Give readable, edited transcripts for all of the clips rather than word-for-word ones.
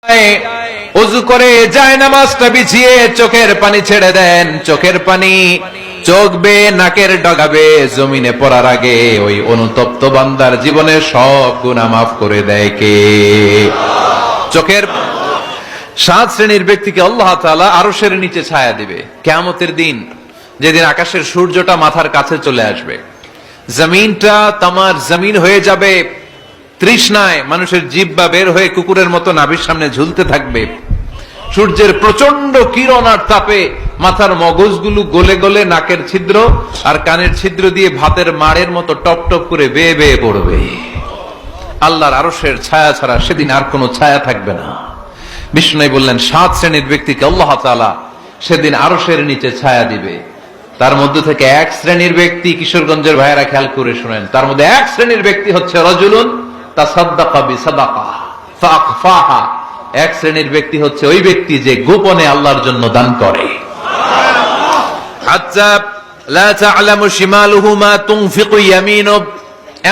ওযু করে যায় নামাজটা বিছিয়ে চোখের পানি ছেড়ে দেন। চোখের পানি চোখ বেয়ে নাকের ডগাবে জমিনে পড়ার আগে ওই অনুতপ্ত বান্দার জীবনের সব গুনাহ মাফ করে দেয় কে? চোখের 7 শ্রেণীর ব্যক্তিকে আল্লাহ তাআলা আরশের নিচে ছায়া দিবে কিয়ামতের দিন, যেদিন আকাশের সূর্যটা মাথার কাছে চলে আসবে, জমিনটা তামার জমিন হয়ে যাবে, তৃষ্ণায় মানুষের জিহ্বা বের হয়ে কুকুরের মতো নাভির সামনে ঝুলতে থাকবে। সূর্যের প্রচন্ড কিরণ আর তাপে মাথার মগজগুলো গলে গলে নাকের ছিদ্র আর কানের ছিদ্র দিয়ে ভাতের মাড়ের মতো টপ টপ করে বেয়ে বেয়ে পড়বে। আল্লাহর আরশের ছায়া ছাড়া সেদিন আর কোনো ছায়া থাকবে না। বিষ্ণু বললেন 7 শ্রেণীর ব্যক্তিকে আল্লাহ তাআলা সেদিন আরশের নিচে ছায়া দিবে। তার মধ্যে থেকে 1 শ্রেণীর ব্যক্তি, কিশোরগঞ্জের ভাইয়েরা খেয়াল করে শুনেন, তার মধ্যে 1 শ্রেণীর ব্যক্তি হচ্ছে রাজুলুন তাসাদ্দাকা বিসাদাকা ফাআখফাহা। 1 শ্রেণীর ব্যক্তি হচ্ছে ওই ব্যক্তি যে গোপনে আল্লাহর জন্য দান করে। হাত্তা লা তা'লামু শিমালুহু মা তুনফিকু ইয়ামিনুহু,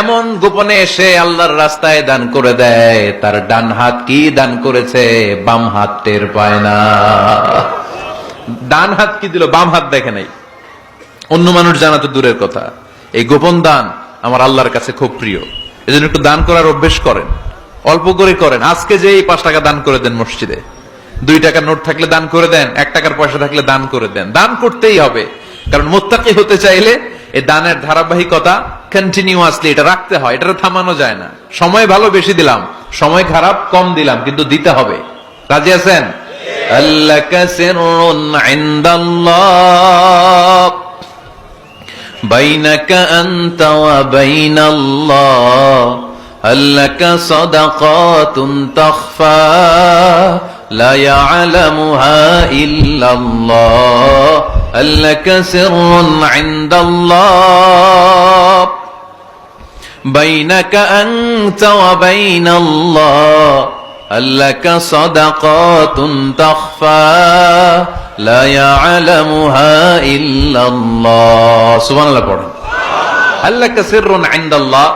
এমন গোপনে এসে আল্লাহর রাস্তায় দান করে দেয়, তার ডান হাত কি দান করেছে বাম হাত টের পায় না। ডান হাত কি দিল বাম হাত দেখে নাই। অন্য মানুষ জানা তো দূরের কথা, এই গোপন দান আমার আল্লাহর কাছে খুব প্রিয়। এজন্য একটু দান করার অভ্যেস করেন, অল্প করে করেন। আজকে যে 5 টাকা দান করে দেন মসজিদে, 2 টাকার নোট থাকলে দান করে দেন, 1 টাকার পয়সা থাকলে দান করে দেন। দান করতেই হবে, কারণ মুত্তাকি হতে চাইলে এই দানের ধারাবাহিকতা কন্টিনিউয়াসলি এটা রাখতে হয়, এটা থামানো যায় না। সময় ভালো বেশি দিলাম, সময় খারাপ কম দিলাম, কিন্তু দিতে হবে। রাজি আছেন? আল্লাকা সিররুন ইনদাল্লাহ বাইনাকা আনতা ওয়া বাইনাল্লাহ, আল্লাকা সাদাকাতুন তাখফা লা ইয়ালামুহা ইল্লাল্লাহ, আল্লাকা সিররুন ইনদাল্লাহ বাইনাকা আনতা ওয়া বাইনাল্লাহ, আল্লাকা সাদাকাতুন তাখফা লা ইয়ালামুহা ইল্লাল্লাহ। সুবহানাল্লাহ পড়ুন। আল্লাকা সিররুন ইনদাল্লাহ,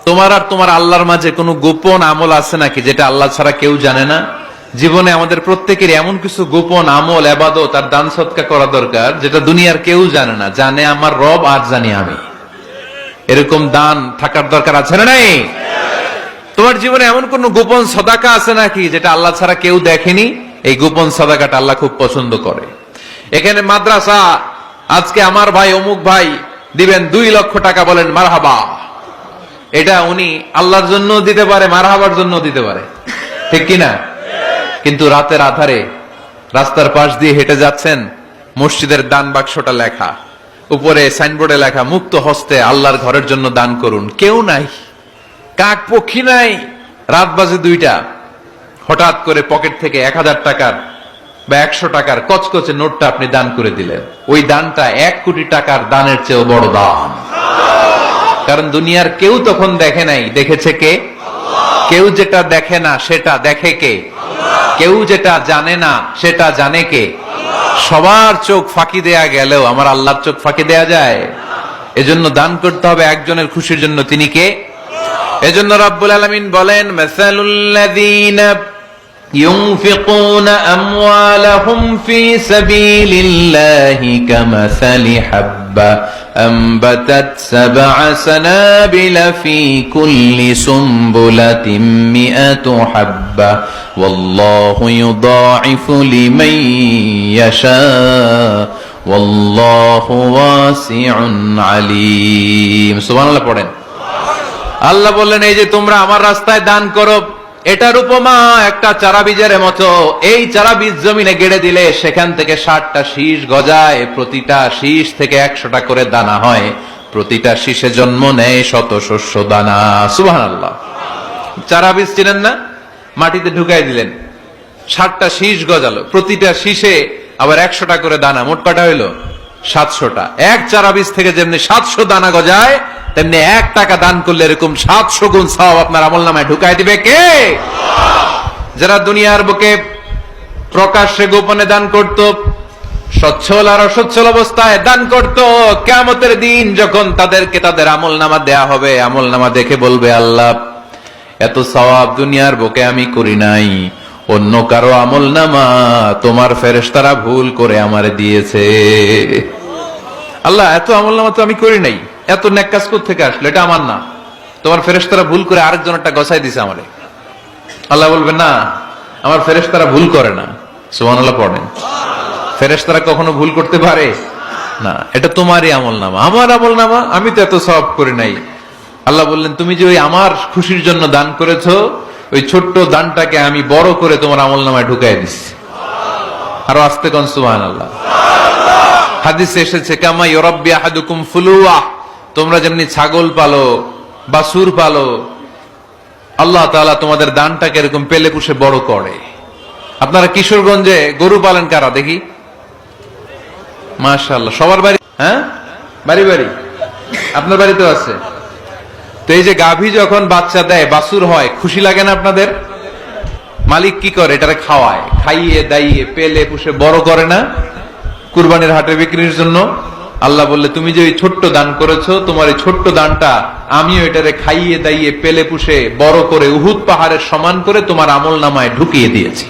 তোমার আর তোমার আল্লাহর মাঝে কোনো গোপন আমল আছে নাকি যেটা আল্লাহ ছাড়া কেউ জানে না? জীবনে আমাদের প্রত্যেকের এমন কিছু গোপন আমল, ইবাদত আর দান সদকা করা দরকার যেটা দুনিয়ার কেউ জানে না। জানে আমার রব আর জানি আমি। এরকম দান থাকার দরকার আছে না নাই? তোমার জীবনে এমন কোন গোপন সাদাকা আছে নাকি যেটা আল্লাহ ছাড়া কেউ দেখেনি? এই গোপন সাদাকাটা আল্লাহ খুব পছন্দ করে। এখানে মাদ্রাসা, আজকে আমার ভাই অমুক ভাই দিবেন 2 লক্ষ টাকা, বলেন মারহাবা। এটা উনি আল্লাহর জন্য দিতে পারে, মারহাবার জন্য দিতে পারে, ঠিক কিনা? কিন্তু রাতের আধারে রাস্তার পাশ দিয়ে হেঁটে যাচ্ছেন, মসজিদের দান বাক্সটা লেখা, উপরে সাইনবোর্ডে লেখা মুক্ত হস্তে আল্লাহর ঘরের জন্য দান করুন। কেউ নাই, কাক পক্ষী নাই। রাত বাজে 2টা, হঠাৎ করে পকেট থেকে 1000 টাকার বা 100 টাকার কচকচে নোটটা আপনি দান করে দিলেন। ওই দানটা 1 কোটি টাকার দানের চেয়েও বড় দান। কারণ দুনিয়ার কেউ তখন দেখে নাই, দেখেছে কে? কেউ যেটা দেখে না সেটা দেখে কে? কেউ যেটা জানে না সেটা জানে কে? সবার চোখ ফাঁকি দেয়া গেলেও আমার আল্লাহর চোখ ফাঁকি দেয়া যায়? এজন্য দান করতে হবে একজনের খুশির জন্য, তিনি কে? এজন্য রাব্বুল আলামিন বলেন, মাসালুল্লাযীনা ইউনফিকুনা আমওয়ালাহুম ফি সাবিলিল্লাহি কামাসালি হাব্বা আনবাতাত 7 সানাবিলা ফি কুল্লি সুমবুলাতিন মিআতু হাব্বা ওয়াল্লাহু ইউদাঈফু লিমান ইয়াশা ওয়াল্লাহু ওয়াসিউন আলীম। সুবহানাল্লাহ পড়েন। আল্লাহ বললেন, এই যে তোমরা আমার রাস্তায় দান করো, এটার উপমা একটা চারা বীজের মতো। এই চারা বীজ জমিনে গেড়ে দিলে সেখান থেকে 60টা শীষ গজায়, প্রতিটা শীষ থেকে 100টা করে দানা হয়, প্রতিটা শীষে জন্ম নেয় শত শস্য দানা। সুবহানাল্লাহ। চারা বীজ চিনেন না? মাটিতে ঢুকাই দিলেন, 60টা শীষ গজালো, প্রতিটা শীষে আবার 100টা করে দানা, মোট কটা হইল 700টা। এক চারা বীজ থেকে যেমনি 700 দানা গজায়, তেমনি 1 টাকা দান করলে এরকম 700 গুণ সওয়াব আপনার আমলনামায় ঢুকাই দিবে কে? যারা দুনিয়ার বুকে প্রকাশ্যে গোপনে দান করত, সচ্ছল আর অসচ্ছল অবস্থায় দান করত, কিয়ামতের দিন যখন তাদেরকে তাদের আমলনামা দেয়া হবে, আমলনামা দেখে বলবে, আল্লাহ এত সওয়াব দুনিয়ার বুকে আমি করি নাই, অন্য কারো আমলনামা তোমার ফেরেশতারা ভুল করে আমারে দিয়েছে। আল্লাহ, এত আমলনামা তো আমি করি নাই, এত নেক কাজ থেকে আসলো, এটা আমার না, তোমার ফেরেশতারা ভুল করে আরেকজনেরটা গছাই দিছে আমারে। আল্লাহ বলবেন না, আমার ফেরেশতারা ভুল করে না। সুবহানাল্লাহ পড়েন। ফেরেশতারা কখনো ভুল করতে পারে না, এটা তোমারই আমলনামা, আমার আমলনামা, আমি তো এত সওয়াব করি নাই। আল্লাহ বললেন, তুমি যে ওই আমার খুশির জন্য দান করেছো, ওই ছোট্ট দানটাকে আমি বড় করে তোমার আমলনামায় ঢুকাই দিচ্ছি। আরো আস্তে কোন সুবহানাল্লাহ। হাদিসে এসেছে, কামা ইউরাব্বি আহাদুকুম ফুলুয়া, তোমরা যেমনি ছাগল পালো, বাছুর পালো, আল্লাহ তাআলা তোমাদের দানটাকে এরকম পেলে পুষে বড় করে। আপনারা কিশোরগঞ্জে গরু পালেন কারা দেখি? মাশাআল্লাহ, সবার বাড়ি, হ্যাঁ বাড়ি বাড়ি, আপনার বাড়িতেও আছে। তো এই যে গাভী যখন বাচ্চা দেয়, বাছুর হয়, খুশি লাগে না আপনাদের? মালিক কি করে? এটারে খাওয়ায়, খাইয়ে দাইয়ে পেলে পুষে বড় করে না, কুরবানির হাটে বিক্রির জন্য। আল্লাহ বললে, তুমি যে ওই ছোট্ট দান করেছো, তোমার এই ছোট্ট দানটা আমিও এটারে খাইয়ে দাইয়ে পেলে পুষে বড় করে উহুদ পাহাড়ের সমান করে তোমার আমলনামায় ঢুকিয়ে দিয়েছি।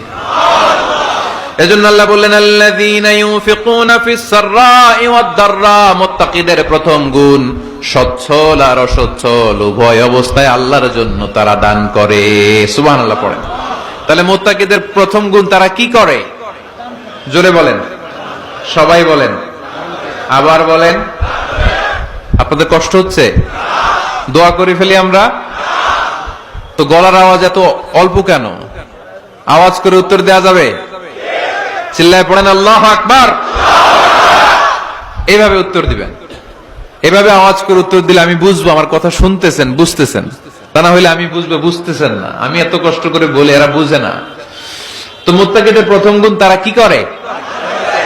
এজন্য আল্লাহ বললেন, আল্লাযীনা ইউনফিকুনা ফিস সাররাই ওয়াদ দাররা, মুত্তাকিদের প্রথম গুণ সচ্ছল আর অসচ্ছল উভয় অবস্থায় আল্লাহর জন্য তারা দান করে। সুবহানাল্লাহ পড়েন। তাহলে মুত্তাকিদের প্রথম গুণ, তারা কি করে? জোরে বলেন, সবাই বলেন, আবার বলেন। আপনাদের কষ্ট হচ্ছে? দোয়া করে ফেলি আমরা তো। গলার আওয়াজ এত অল্প কেন? আওয়াজ করে উত্তর দেয়া যাবে? চিল্লায় পড়েন আল্লাহু আকবার। এইভাবে উত্তর দিবেন, এভাবে আওয়াজ করে উত্তর দিলে আমি বুঝবো আমার কথা শুনতেছেন, বুঝতেছেন। তা না হইলে আমি বুঝবো বুঝতেছেন না, আমি এত কষ্ট করে বলি, এরা বুঝে না। তো মুত্তাকিদের প্রথম গুণ, তারা কি করে?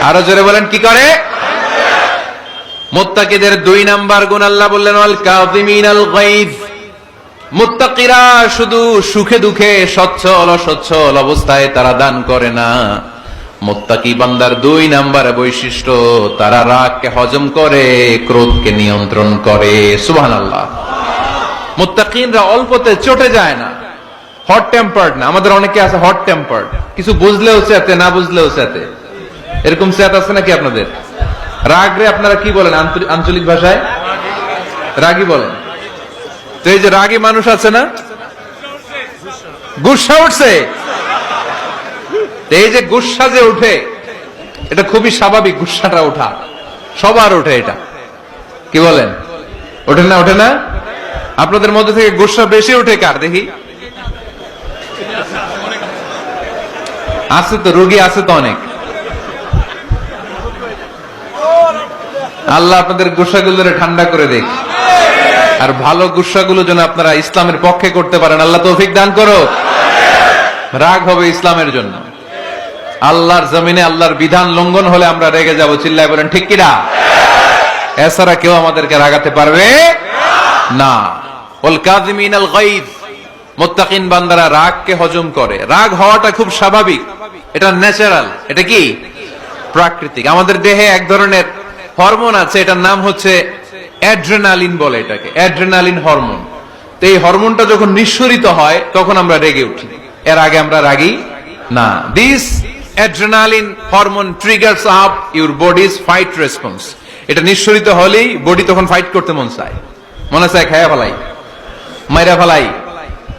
আরো জোরে বলেন, কি করে? মুত্তাকিদের 2 নাম্বার গুণ আল্লাহ বললেন, ওয়াল কাযিমিনাল গায়জ। মুত্তাকিরা শুধু সুখে দুঃখে সচ্ছল অসচ্ছল অবস্থায় তারা দান করে না। মুত্তাকি বান্দার 2 নাম্বার বৈশিষ্ট্য, তারা রাগকে হজম করে, ক্রোধকে নিয়ন্ত্রণ করে। সুবহানাল্লাহ। মুত্তাকিনরা অল্পতে চটে যায় না, হট টেম্পার্ড না। আমাদের অনেকে আছে হট টেম্পার্ড, কিছু বুঝলেও চেতে, না বুঝলেও চেতে, এরকম চেত আছে নাকি আপনাদের? রাগরে আপনারা কি বলেন আঞ্চলিক ভাষায়? রাগী বলেন। তো এই যে রাগী মানুষ আছে না, গুসা উঠছে, এই যে গুসা যে উঠে, এটা খুবই স্বাভাবিক। গুসাটা ওঠা সবার ওঠে, এটা কি বলেন? ওঠে না? ওঠে না? আপনাদের মধ্যে থেকে গুসা বেশি ওঠে কার দেখি? আছে তো, রোগী আছে তো অনেক। আল্লাহ আপনাদের গুসাগুলো ঠান্ডা করে দেখ, আর ভালো গুসাগুলো যেন আপনারা ইসলামের পক্ষে করতে পারেন। আল্লাহ তৌফিক দান করো। রাগ হবে ইসলামের জন্য। আল্লাহর জমিনে আল্লাহর বিধান লঙ্ঘন হলে আমরা রেগে যাব। চিল্লায় বলেন ঠিক কিনা? এছাড়া কেউ আমাদেরকে রাগাতে পারবে না। ওয়াল কাযিমিনাল গায়জ, মুত্তাকিন বান্দারা রাগকে হজম করে। রাগ হওয়াটা খুব স্বাভাবিক, এটা ন্যাচারাল, এটা কি প্রাকৃতিক। আমাদের দেহে এক ধরনের হরমোন আছে, এটার নাম হচ্ছে অ্যাড্রেনালিন বলে এটাকে, অ্যাড্রেনালিন হরমোন। তো এই হরমোনটা যখন নিঃসরিত হয় তখন আমরা রেগে উঠি, এর আগে আমরা রাগি না। This adrenaline hormone triggers up your bodies fight response. এটা নিঃসরিত হলেই বডি তখন ফাইট করতে মন চায়, মনে চায় খায়া ফেলাই, মাইরা ফেলাই,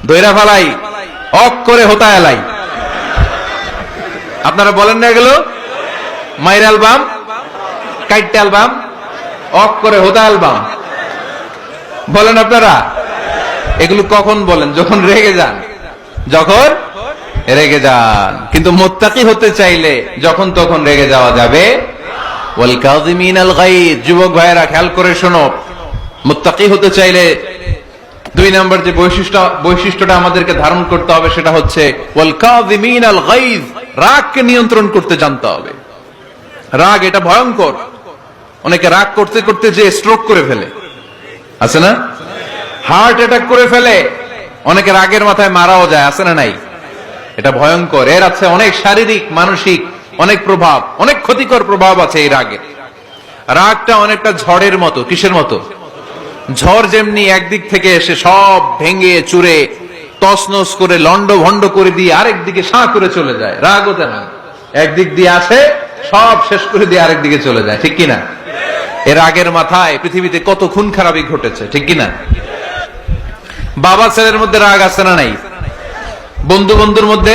দইরা ফেলাই, অক করে হোতা এলাই। আপনারা বলেন না এগুলো? মাইরা অ্যালবাম, কাইটটা অ্যালবাম, অক করে হোতা অ্যালবাম বলেন আপনারা? এগুলো কখন বলেন? যখন রেগে যান, যখন রেগে যান। কিন্তু মুত্তাকি হতে চাইলে যখন তখন রেগে যাওয়া যাবে। ওয়াল কাযিমিনাল গায়জ, যুবক ভাইরা খেয়াল করে শোনো, মুত্তাকি হতে চাইলে 2 নাম্বার যে বৈশিষ্ট্যটা আমাদেরকে ধারণ করতে হবে সেটা হচ্ছে ওয়াল কাযিমিনাল গায়জ, রাগকে নিয়ন্ত্রণ করতে জানতে হবে। রাগ এটা ভয়ঙ্কর। অনেকে রাগ করতে করতে যে স্ট্রোক করে ফেলে, আছে না? হার্ট অ্যাটাক করে ফেলে। অনেকে রাগের মাথায় মারাও যায়, আছে না নাই? এটা ভয়ঙ্কর। এর আছে অনেক শারীরিক মানসিক অনেক প্রভাব, অনেক ক্ষতিকর প্রভাব আছে এই রাগের। রাগটা অনেকটা ঝড়ের মতো। কিসের মতো? ঝড় যেমনি একদিক থেকে এসে সব ভেঙে চুরে তছনছ করে লন্ড ভন্ড করে দিয়ে আরেক দিকে সাঁ করে চলে যায়। রাগও তেন একদিক দিয়ে আসে, সব শেষ করে দিয়ে আরেক দিকে চলে যায়, ঠিক কিনা? এর রাগের মাথায় পৃথিবীতে কত খুন খারাপি ঘটেছে, ঠিক কিনা? বাবা ছেলের মধ্যে রাগ আছে না নাই? বন্ধু বন্ধুর মধ্যে,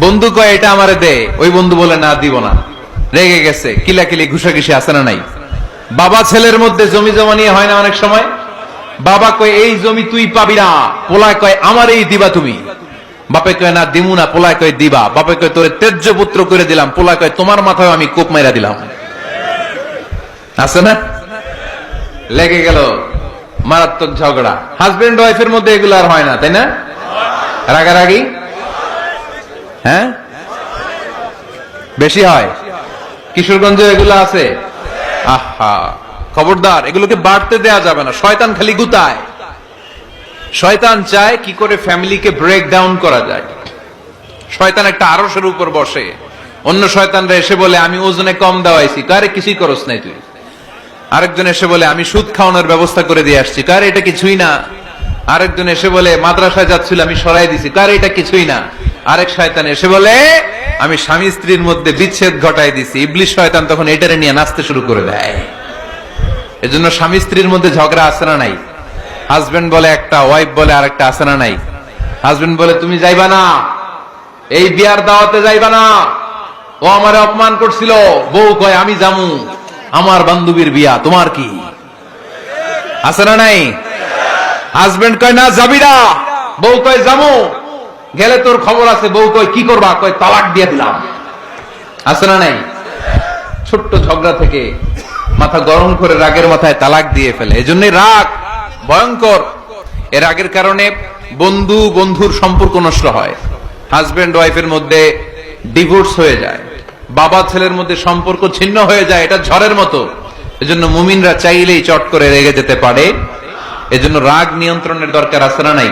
বন্ধু কয় এটা আমারে দে, ওই বন্ধু বলে না দিব না, রেগে গেছে, কিলাকিলি ঘুষাঘুষি আছে না নাই? বাবা ছেলের মধ্যে জমি জমা নিয়ে হয় না অনেক সময়? বাবা কয় এই জমি তুই পাবি না, পোলায় কয় আমার এই দিবা তুমি। বাপে কয় না দিমু না, পোলায় কয় দিবা। বাপে কয় তোরে তেজ্য পুত্র করে দিলাম, পোলায় কয় তোমার মাথায় আমি কোপ মাইরা দিলাম। আছে না? লেগে গেল, মারাত্মক ঝগড়া। হাজবেন্ড ওয়াইফের মধ্যে এগুলো আর হয় না, তাই না? রাগারাগি হ্যাঁ বেশি হয়। কিশোরগঞ্জে এগুলো আছে। আহা, খবরদার, এগুলোকে বাড়তে দেয়া যাবে না। শয়তান খালি গুতায়। শয়তান চায় কি করে ফ্যামিলিকে ব্রেক ডাউন করা যায়। শয়তান একটা আরশের উপর বসে, অন্য শয়তানরা এসে বলে আমি ওজনে কম দেওয়াইছি, কারে কিছুই করস নাই তুই। আরেকজন এসে বলে আমি সুদ খাওয়ানোর ব্যবস্থা করে দিয়ে আসছি, কারে এটা কিছুই না। আরেকজন এসে বলে মাদ্রাসায় যাচ্ছিল আমি সরাই দিছি, কারে এটা কিছুই না। আরেক শয়তান এসে বলে আমি স্বামী স্ত্রীর মধ্যে বিচ্ছেদ ঘটাই দিছি। ইবলিশ শয়তান তখন এটারে নিয়ে নাচতে শুরু করে দেয়। এজন্য স্বামী স্ত্রীর মধ্যে ঝগড়া আছে না নাই? হাজবেন্ড বলে একটা, ওয়াইফ বলে আরেকটা, আছে না নাই? হাজবেন্ড বলে তুমি যাইবা না, এই বিয়ার দাওয়াতে যাইবা না, ও আমারে অপমান করছিল। বউ কয় আমি জামু, আমার বান্ধবীর বিয়া, তোমার কি? আছে না নাই? হাজবেন্ড কয় না যাবি না, বউ কয় জামু, গেলে তোর খবর আছে। বউ কয় কি করবা? কয় তালাক দিয়ে দিলাম। আছে না নাই? ছোট্ট ঝগড়া থেকে মাথা গরম করে রাগের মাথায় তালাক দিয়ে ফেলে। এজন্য রাগ ভয়ঙ্কর। এর রাগের কারণে বন্ধু বন্ধুর সম্পর্ক নষ্ট হয়, হাজবেন্ড ওয়াইফের মধ্যে ডিভোর্স হয়ে যায়, বাবা ছেলের মধ্যে সম্পর্ক ছিন্ন হয়ে যায়। এটা ঝড়ের মতো। এজন্য মুমিনরা চাইলেই চট করে রেগে যেতে পারে। এজন্য রাগ নিয়ন্ত্রণের দরকার আছে না নাই?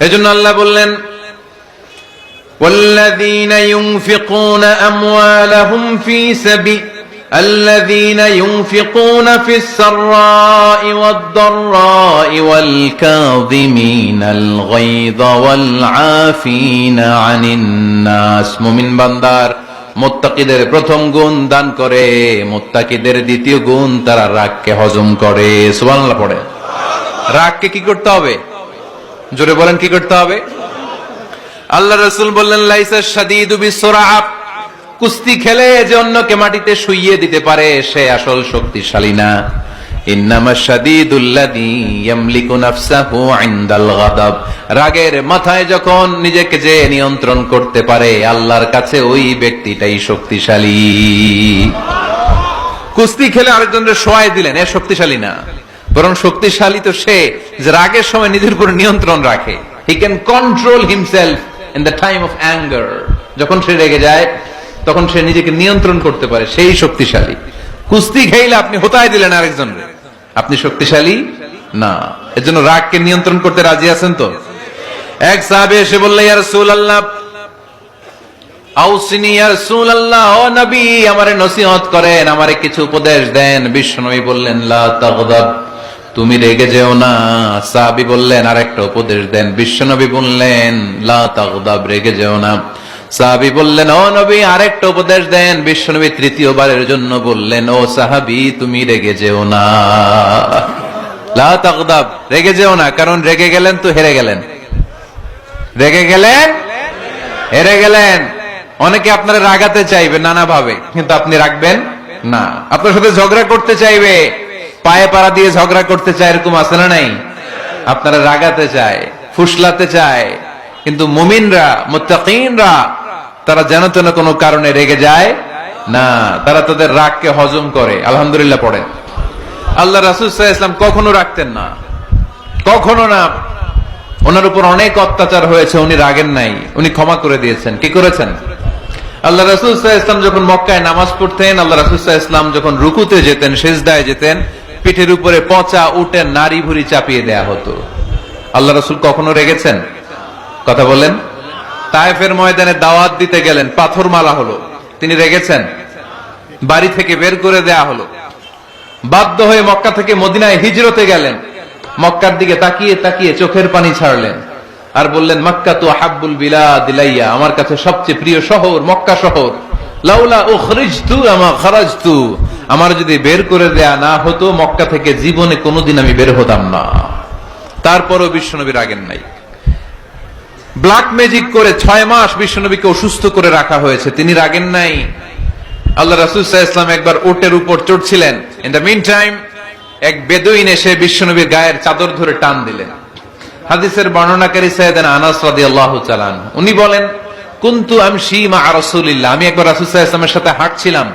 এজন্য আল্লাহ বললেন والذين ينفقون أموالهم في سبيل الذين ينفقون في السراء والضراء والكاظمين الغيظ والعافين عن الناس। মুমিন বান্দার মুত্তাকিদের প্রথম গুণ দান করে, মুত্তাকিদের দ্বিতীয় গুণ তারা রাগকে হজম করে। সুবহানাল্লাহ পড়ে। রাগকে কি করতে হবে? জোরে বলেন কি করতে হবে? আল্লাহ রাসূল বললেন লাইসা শাদীদু বিসুরআ, কুস্তি খেলে যে অন্যকে মাটিতে শুইয়ে দিতে পারে সে আসল শক্তিশালী না। ইন্নামা শাদীদুল্লাযী ইয়ামলিকু নাফসাহু ইনদাল গাদাব, রাগের মাথায় যখন নিজেকে যে নিয়ন্ত্রণ করতে পারে আল্লাহর কাছে ওই ব্যক্তিটাই শক্তিশালী। কুস্তি খেলে আরেকজনকে শোয়াই দিলেন, এ শক্তিশালী না। বরং শক্তিশালী তো সে যে রাগের সময় নিজের উপর নিয়ন্ত্রণ রাখে। He can control himself in the time of anger. যখন সে রেগে যায় তখন সে নিজেকে নিয়ন্ত্রণ করতে পারে, সেই শক্তিশালী। কুস্তি খেলে আপনি হোতায় দিলেন আরেকজনকে, আপনি শক্তিশালী না। এজন্য রাগকে নিয়ন্ত্রণ করতে রাজি আছেন তো? এক সাহাবী এসে বলল ইয়া রাসূলুল্লাহ আউসিনি ইয়া রাসূলুল্লাহ, ও নবী আমারে নসিহত করেন, আমারে কিছু উপদেশ দেন। বিশ্বনবী বললেন লা তাগদাব, তুমি রেগে যেও না। সাহাবী বললেন আরেকটা উপদেশ দেন। বিশ্বনবী বললেন লা তাগদাব, রেগে যেও না। সাহাবী বললেন ও নবী আরেকটা উপদেশ দেন। বিশ্বনবী তৃতীয়বারের জন্য বললেন ও সাহাবী তুমি রেগে যেও না, লা তাগদাব, রেগে যেও না। কারণ রেগে গেলেন তো হেরে গেলেন, রেগে গেলেন হেরে গেলেন। অনেকে আপনারা রাগাতে চাইবে নানা ভাবে, কিন্তু আপনি রাখবেন না। আপনার সাথে ঝগড়া করতে চাইবে, পায়ে পাড়া দিয়ে ঝগড়া করতে চায়, এরকম আছে না নাই? আপনারা রাগাতে চায়, ফুসলাতে চায়, কিন্তু মুমিনরা মুত্তাকিনরা তারা যেন তেন কোনো কারণে রেগে যায় না, তারা তাদের রাগকে হজম করে। আলহামদুলিল্লাহ পড়েন। আল্লাহ রাসূল সাল্লাল্লাহু আলাইহি ওয়াসাল্লাম কখনো রাগতেন না, কখনো না। ওনার উপর অনেক অত্যাচার হয়েছে, উনি রাগেন নাই, উনি ক্ষমা করে দিয়েছেন। কি করেছেন? আল্লাহ রাসূল সাল্লাল্লাহু আলাইহি ওয়াসাল্লাম যখন মক্কায় নামাজ পড়তেন, আল্লাহ রাসূল সাল্লাল্লাহু আলাইহি ওয়াসাল্লাম যখন রুকুতে যেতেন, সিজদায় যেতেন, পিঠের উপরে পচা উটের নাড়ি ভুঁড়ি চাপিয়ে দেয়া হতো। আল্লাহ রাসূল কখনো রেগেছেন? কথা বলেন। তায়েফের ময়দানে দাওয়াত দিতে গেলেন, পাথর মারা হলো, তিনি রেগেছেন? বাড়ি থেকে বের করে দেয়া হলো, বাধ্য হয়ে মক্কা থেকে মদিনায় হিজরতে গেলেন, মক্কার দিকে তাকিয়ে তাকিয়ে চোখের পানি ছাড়লেন আর বললেন, মক্কা তো হাব্বুল বিলাদ ইলাইয়া, আমার কাছে সবচেয়ে প্রিয় শহর মক্কা শহর। লাউলা উখরিজতু আমা খারাজতু, আমার যদি বের করে দেয়া না হতো মক্কা থেকে জীবনে কোনোদিন আমি বের হতাম না। তারপরও বিশ্বনবী রাগেন নাই। ব্ল্যাক ম্যাজিক করে 6 মাস বিশ্বনবীকে অসুস্থ করে রাখা হয়েছে, তিনি রাগেন নাই। আল্লাহ রাসূল সাল্লাল্লাহু আলাইহি ওয়াসাল্লাম একবার উটের উপর চড়ছিলেন। ইন দ্য মিন টাইম এক বেদুইন এসে বিশ্বনবীর গায়ের চাদর ধরে টান দিলেন। হাদিসের বর্ণনাকারী সাইয়েদনা আনাস রাদিয়াল্লাহু তাআলা উনি বলেন, কুনতু আমশি মা রাসূলিল্লাহ, আমি একবার রাসূল সাল্লাল্লাহু আলাইহি ওয়াসাল্লামের সাথে হাঁটছিলাম।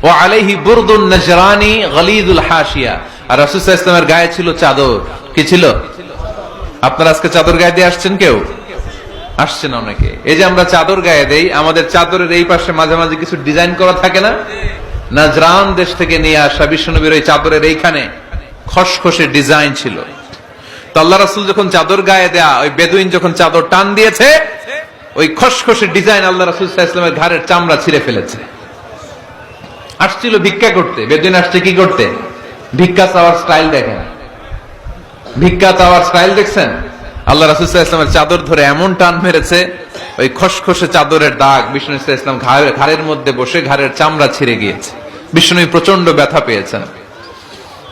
ওয়া আলাইহি বুরদুন নাজরানি গলিদুল হাশিয়া, আর রাসূল সাল্লাল্লাহু আলাইহি ওয়াসাল্লামের গায়ে ছিল চাদর। কি ছিল? আপনারা আজকে চাদর গায়ে দিয়ে আসছেন? কেউ আসছেন? অনেকে। এই যে আমরা চাদর গায়ে দেই, আমাদের চাদরের এই পাশে মাঝে মাঝে কিছু ডিজাইন করা থাকে না? নাজরান দেশ থেকে নিয়ে আসা বিশ্বনবীর ওই চাদরের এইখানে খসখসে ডিজাইন ছিল। তো আল্লাহ রাসূল যখন চাদর গায়ে দেয়া, ওই বেদুইন যখন চাদর টান দিয়েছে, ওই খসখসে ডিজাইন আল্লাহ রাসূল সাল্লাল্লাহু আলাইহি ওয়াসাল্লামের ঘাড়ের চামড়া ছিঁড়ে ফেলেছে। আসছিল ভিক্ষা করতে। বেদুইন আসছে কি করতে? ভিক্ষা চাওয়ার স্টাইল দেখেন, ভিক্ষা চাওয়ার স্টাইল দেখছেন? আল্লাহ রাসূল সাল্লাল্লাহু আলাইহি ওয়াসাল্লামের চাদর ধরে এমন টান মেরেছে, ওই খসখসে চাদরের দাগ বিষ্ণু সাল্লাল্লাহু আলাইহি ওয়াসাল্লাম ঘাড়ের মধ্যে বসে ঘাড়ের চামড়া ছিঁড়ে গিয়েছে। বিষ্ণু প্রচন্ড ব্যথা পেয়েছেন,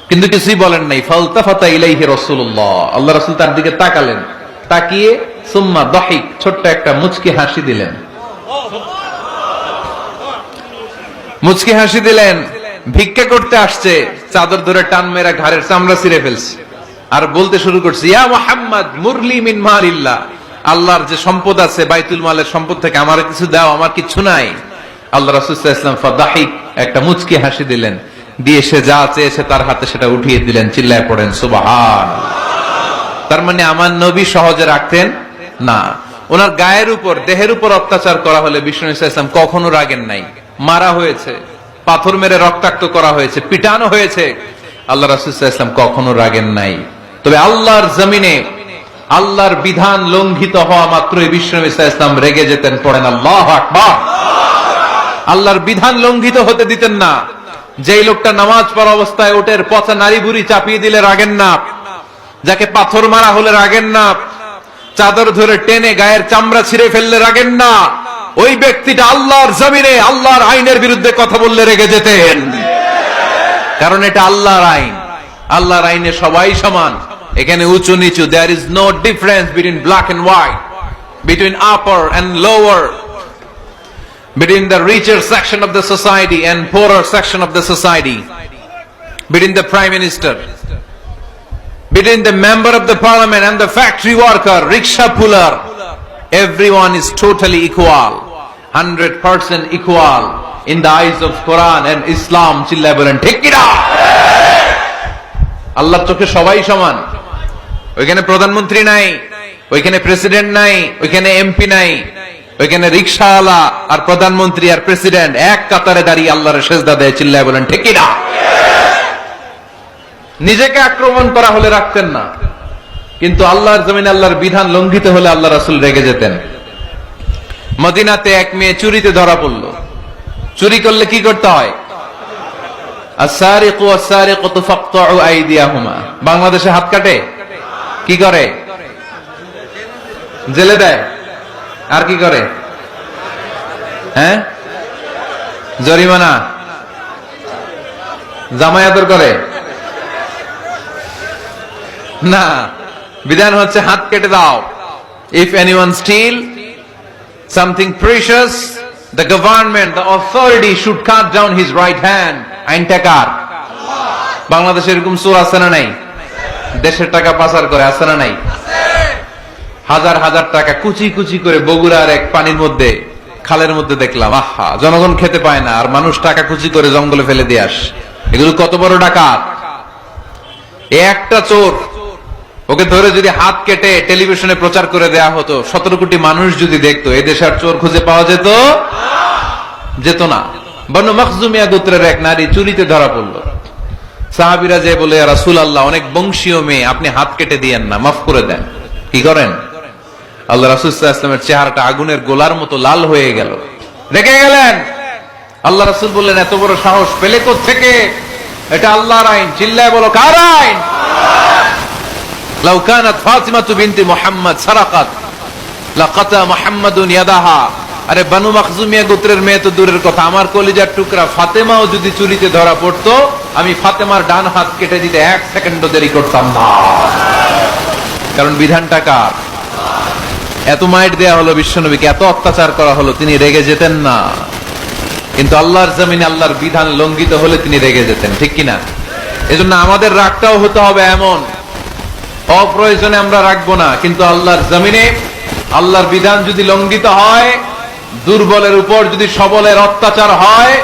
কিন্তু কিছুই বলেন নাই। ফালতাফাতা ইলাইহি রাসূলুল্লাহ, আল্লাহ রাসূল তার দিকে তাকালেন, তাকিয়ে সুম্মা দাহিক, ছোট্ট একটা মুচকি হাসি দিলেন। মুচকি হাসি দিলেন। ভিক্ষা করতে আসছে, চাদর ধরে টান মেরা ঘাড়ের চামড়া ছিঁড়ে ফেলছে, আর বলতে শুরু করছে, ইয়া মুহাম্মদ মুরলি মিন মালিল্লাহ, আল্লাহর যে সম্পদ আছে বাইতুল মালের সম্পদ থেকে আমার কিছু দাও, আমার কিছু নাই। আল্লাহ রাসূল সাল্লাল্লাহু আলাইহি ওয়াসাল্লাম ফাদাহিক, একটা মুচকি হাসি দিলেন, দিয়ে সে যা চেয়েছে তার হাতে সেটা উঠিয়ে দিলেন। চিল্লায় পড়েন সুবহানাল্লাহ। তার মানে আমার নবী সহজে রাখতেন না। ওনার গায়ের উপর, দেহের উপর অত্যাচার করা হলে বিষ্ণু সাল্লাল্লাহু আলাইহি ওয়াসাল্লাম কখনো রাগেন নাই। মারা হয়েছে, পাথর মেরে রক্তাক্ত করা হয়েছে, পিটানো হয়েছে, আল্লাহ রাসূল সাল্লাল্লাহু আলাইহি ওয়াসাল্লাম কখনো রাগেন নাই। তবে আল্লাহর জমিনে আল্লাহর বিধান লঙ্ঘিত হওয়া মাত্রই বিষ্ণু সাল্লাল্লাহু আলাইহি ওয়াসাল্লাম রেগে যেতেন। পড়েন আল্লাহু আকবার। আল্লাহর বিধান লঙ্ঘিত হতে দিতেন না। যেই লোকটা নামাজ পড়া অবস্থায় উটের পচা নারী বুড়ি চাপিয়ে দিলে রাগেন না, যাকে পাথর মারা হলে রাগেন না, চাদর ধরে টেনে গায়ের চামড়া ছিঁড়ে ফেললে রাগেন না, ওই ব্যক্তিটা আল্লাহর জমিনে আল্লাহর আইনের বিরুদ্ধে কথা বললে রেগে যেতেন। কারণ এটা আল্লাহর আইন। আল্লাহর আইনে সবাই সমান, এখানে উঁচু নিচু, there is no difference between black and white, between upper and lower, between the richer section of the society and poorer section of the society, between the prime minister, between the member of the parliament and the factory worker, rickshaw puller. Everyone is totally equal, 100% equal in the eyes of Quran and Islam. চিল্লায় বলেন ঠিক কি না? আল্লাহর চোখে সবাই সমান। ওইখানে প্রধানমন্ত্রী নাই, ওইখানে প্রেসিডেন্ট নাই, ওইখানে এমপি নাই, ওইখানে রিকশাওয়ালা আর প্রধানমন্ত্রী আর প্রেসিডেন্ট এক কাতারে দাঁড়িয়ে আল্লাহর সেজদা দেয়। চিল্লায় বলেন ঠিক কি না? নিজেকে আক্রমণ করা হলে রাখতেন না, কিন্তু আল্লাহর জমিনে আল্লাহর বিধান লঙ্ঘিত হলে আল্লাহ রাসূল রেগে যেতেন। মদিনাতে এক মেয়ে চুরিতে ধরা পড়ল। চুরি করলে কি করতে হয়? আস-সারিকু ওয়াস-সারিকাতু ফাকতাউ আইদিয়াহুমা। বাংলাদেশে হাত কাটে? কি করে? জেলে দেয়। আর কি করে? হ্যাঁ, জরিমানা, জামাই আদর করে না। বিধান হচ্ছে হাত কেটে দাও। If anyone steal something precious, the government, the authority should cut down his right hand. আইনটা কার? বাংলাদেশে এরকম চোর আছে না নাই? দেশের টাকা পাচার করে, আছে না নাই? হাজার হাজার টাকা কুচি কুচি করে বগুড়ার এক পানির মধ্যে, খালের মধ্যে দেখলাম। আহা, জনগণ খেতে পায় না, আর মানুষ টাকা কুচি করে জঙ্গলে ফেলে দিয়ে আস। এগুলো কত বড় ডাকাত! একটা চোর, ওকে ধরে যদি হাত কেটে টেলিভিশনে প্রচার করে দেয়া হতো, 17 কোটি মানুষ যদি দেখতো, এই দেশে আর চোর খুঁজে পাওয়া যেত না। বনু মখজুমিয়া গোত্রের এক নারী চুরিতে ধরা পড়ল। সাহাবীরা যে বলে, ইয়া রাসূলুল্লাহ, অনেক বংশীয় মেয়ে, আপনি হাত কেটে দিয়েন না, মাফ করে দেন। কি করেন? আল্লাহ রাসূল সাল্লাল্লাহু আলাইহি ওয়াসাল্লামের চেহারাটা আগুনের গোলার মতো লাল হয়ে গেল, রেগে গেলেন। আল্লাহ রাসূল বললেন, এত বড় সাহস পেলে কোত্থেকে? এটা আল্লাহর আইন। চিল্লায় বলো, কার আইন? লাউ কানাত ফাতিমাতু বিনতি মুহাম্মদ সারাকাত লাকাতা মুহাম্মাদুন ইয়াদাহা। আরে বানু মাখজুমিয়া গোত্রের মেয়ে তো দূরের কথা, আমার কলিজার টুকরা ফাতেমাও যদি চুরিতে ধরা পড়তো, আমি ফাতেমার ডান হাত কেটে দিতে 1 সেকেন্ডও দেরি করতাম না। কারণ বিধানটা কার? এত মাইট দেয়া হলো বিশ্বনবীকে, এত অত্যাচার করা হলো, তিনি রেগে যেতেন না। কিন্তু আল্লাহর জমিনে আল্লাহর বিধান লঙ্ঘিত হলে তিনি রেগে যেতেন, ঠিক কিনা? এজন্য আমাদের রাগটাও হতে হবে এমন, অপ্রয়োজনে আমরা রাখবো না, কিন্তু আল্লাহর জমিনে আল্লাহর বিধান যদি লঙ্ঘিত হয়, দুর্বলের উপর যদি সবলের অত্যাচার হয়,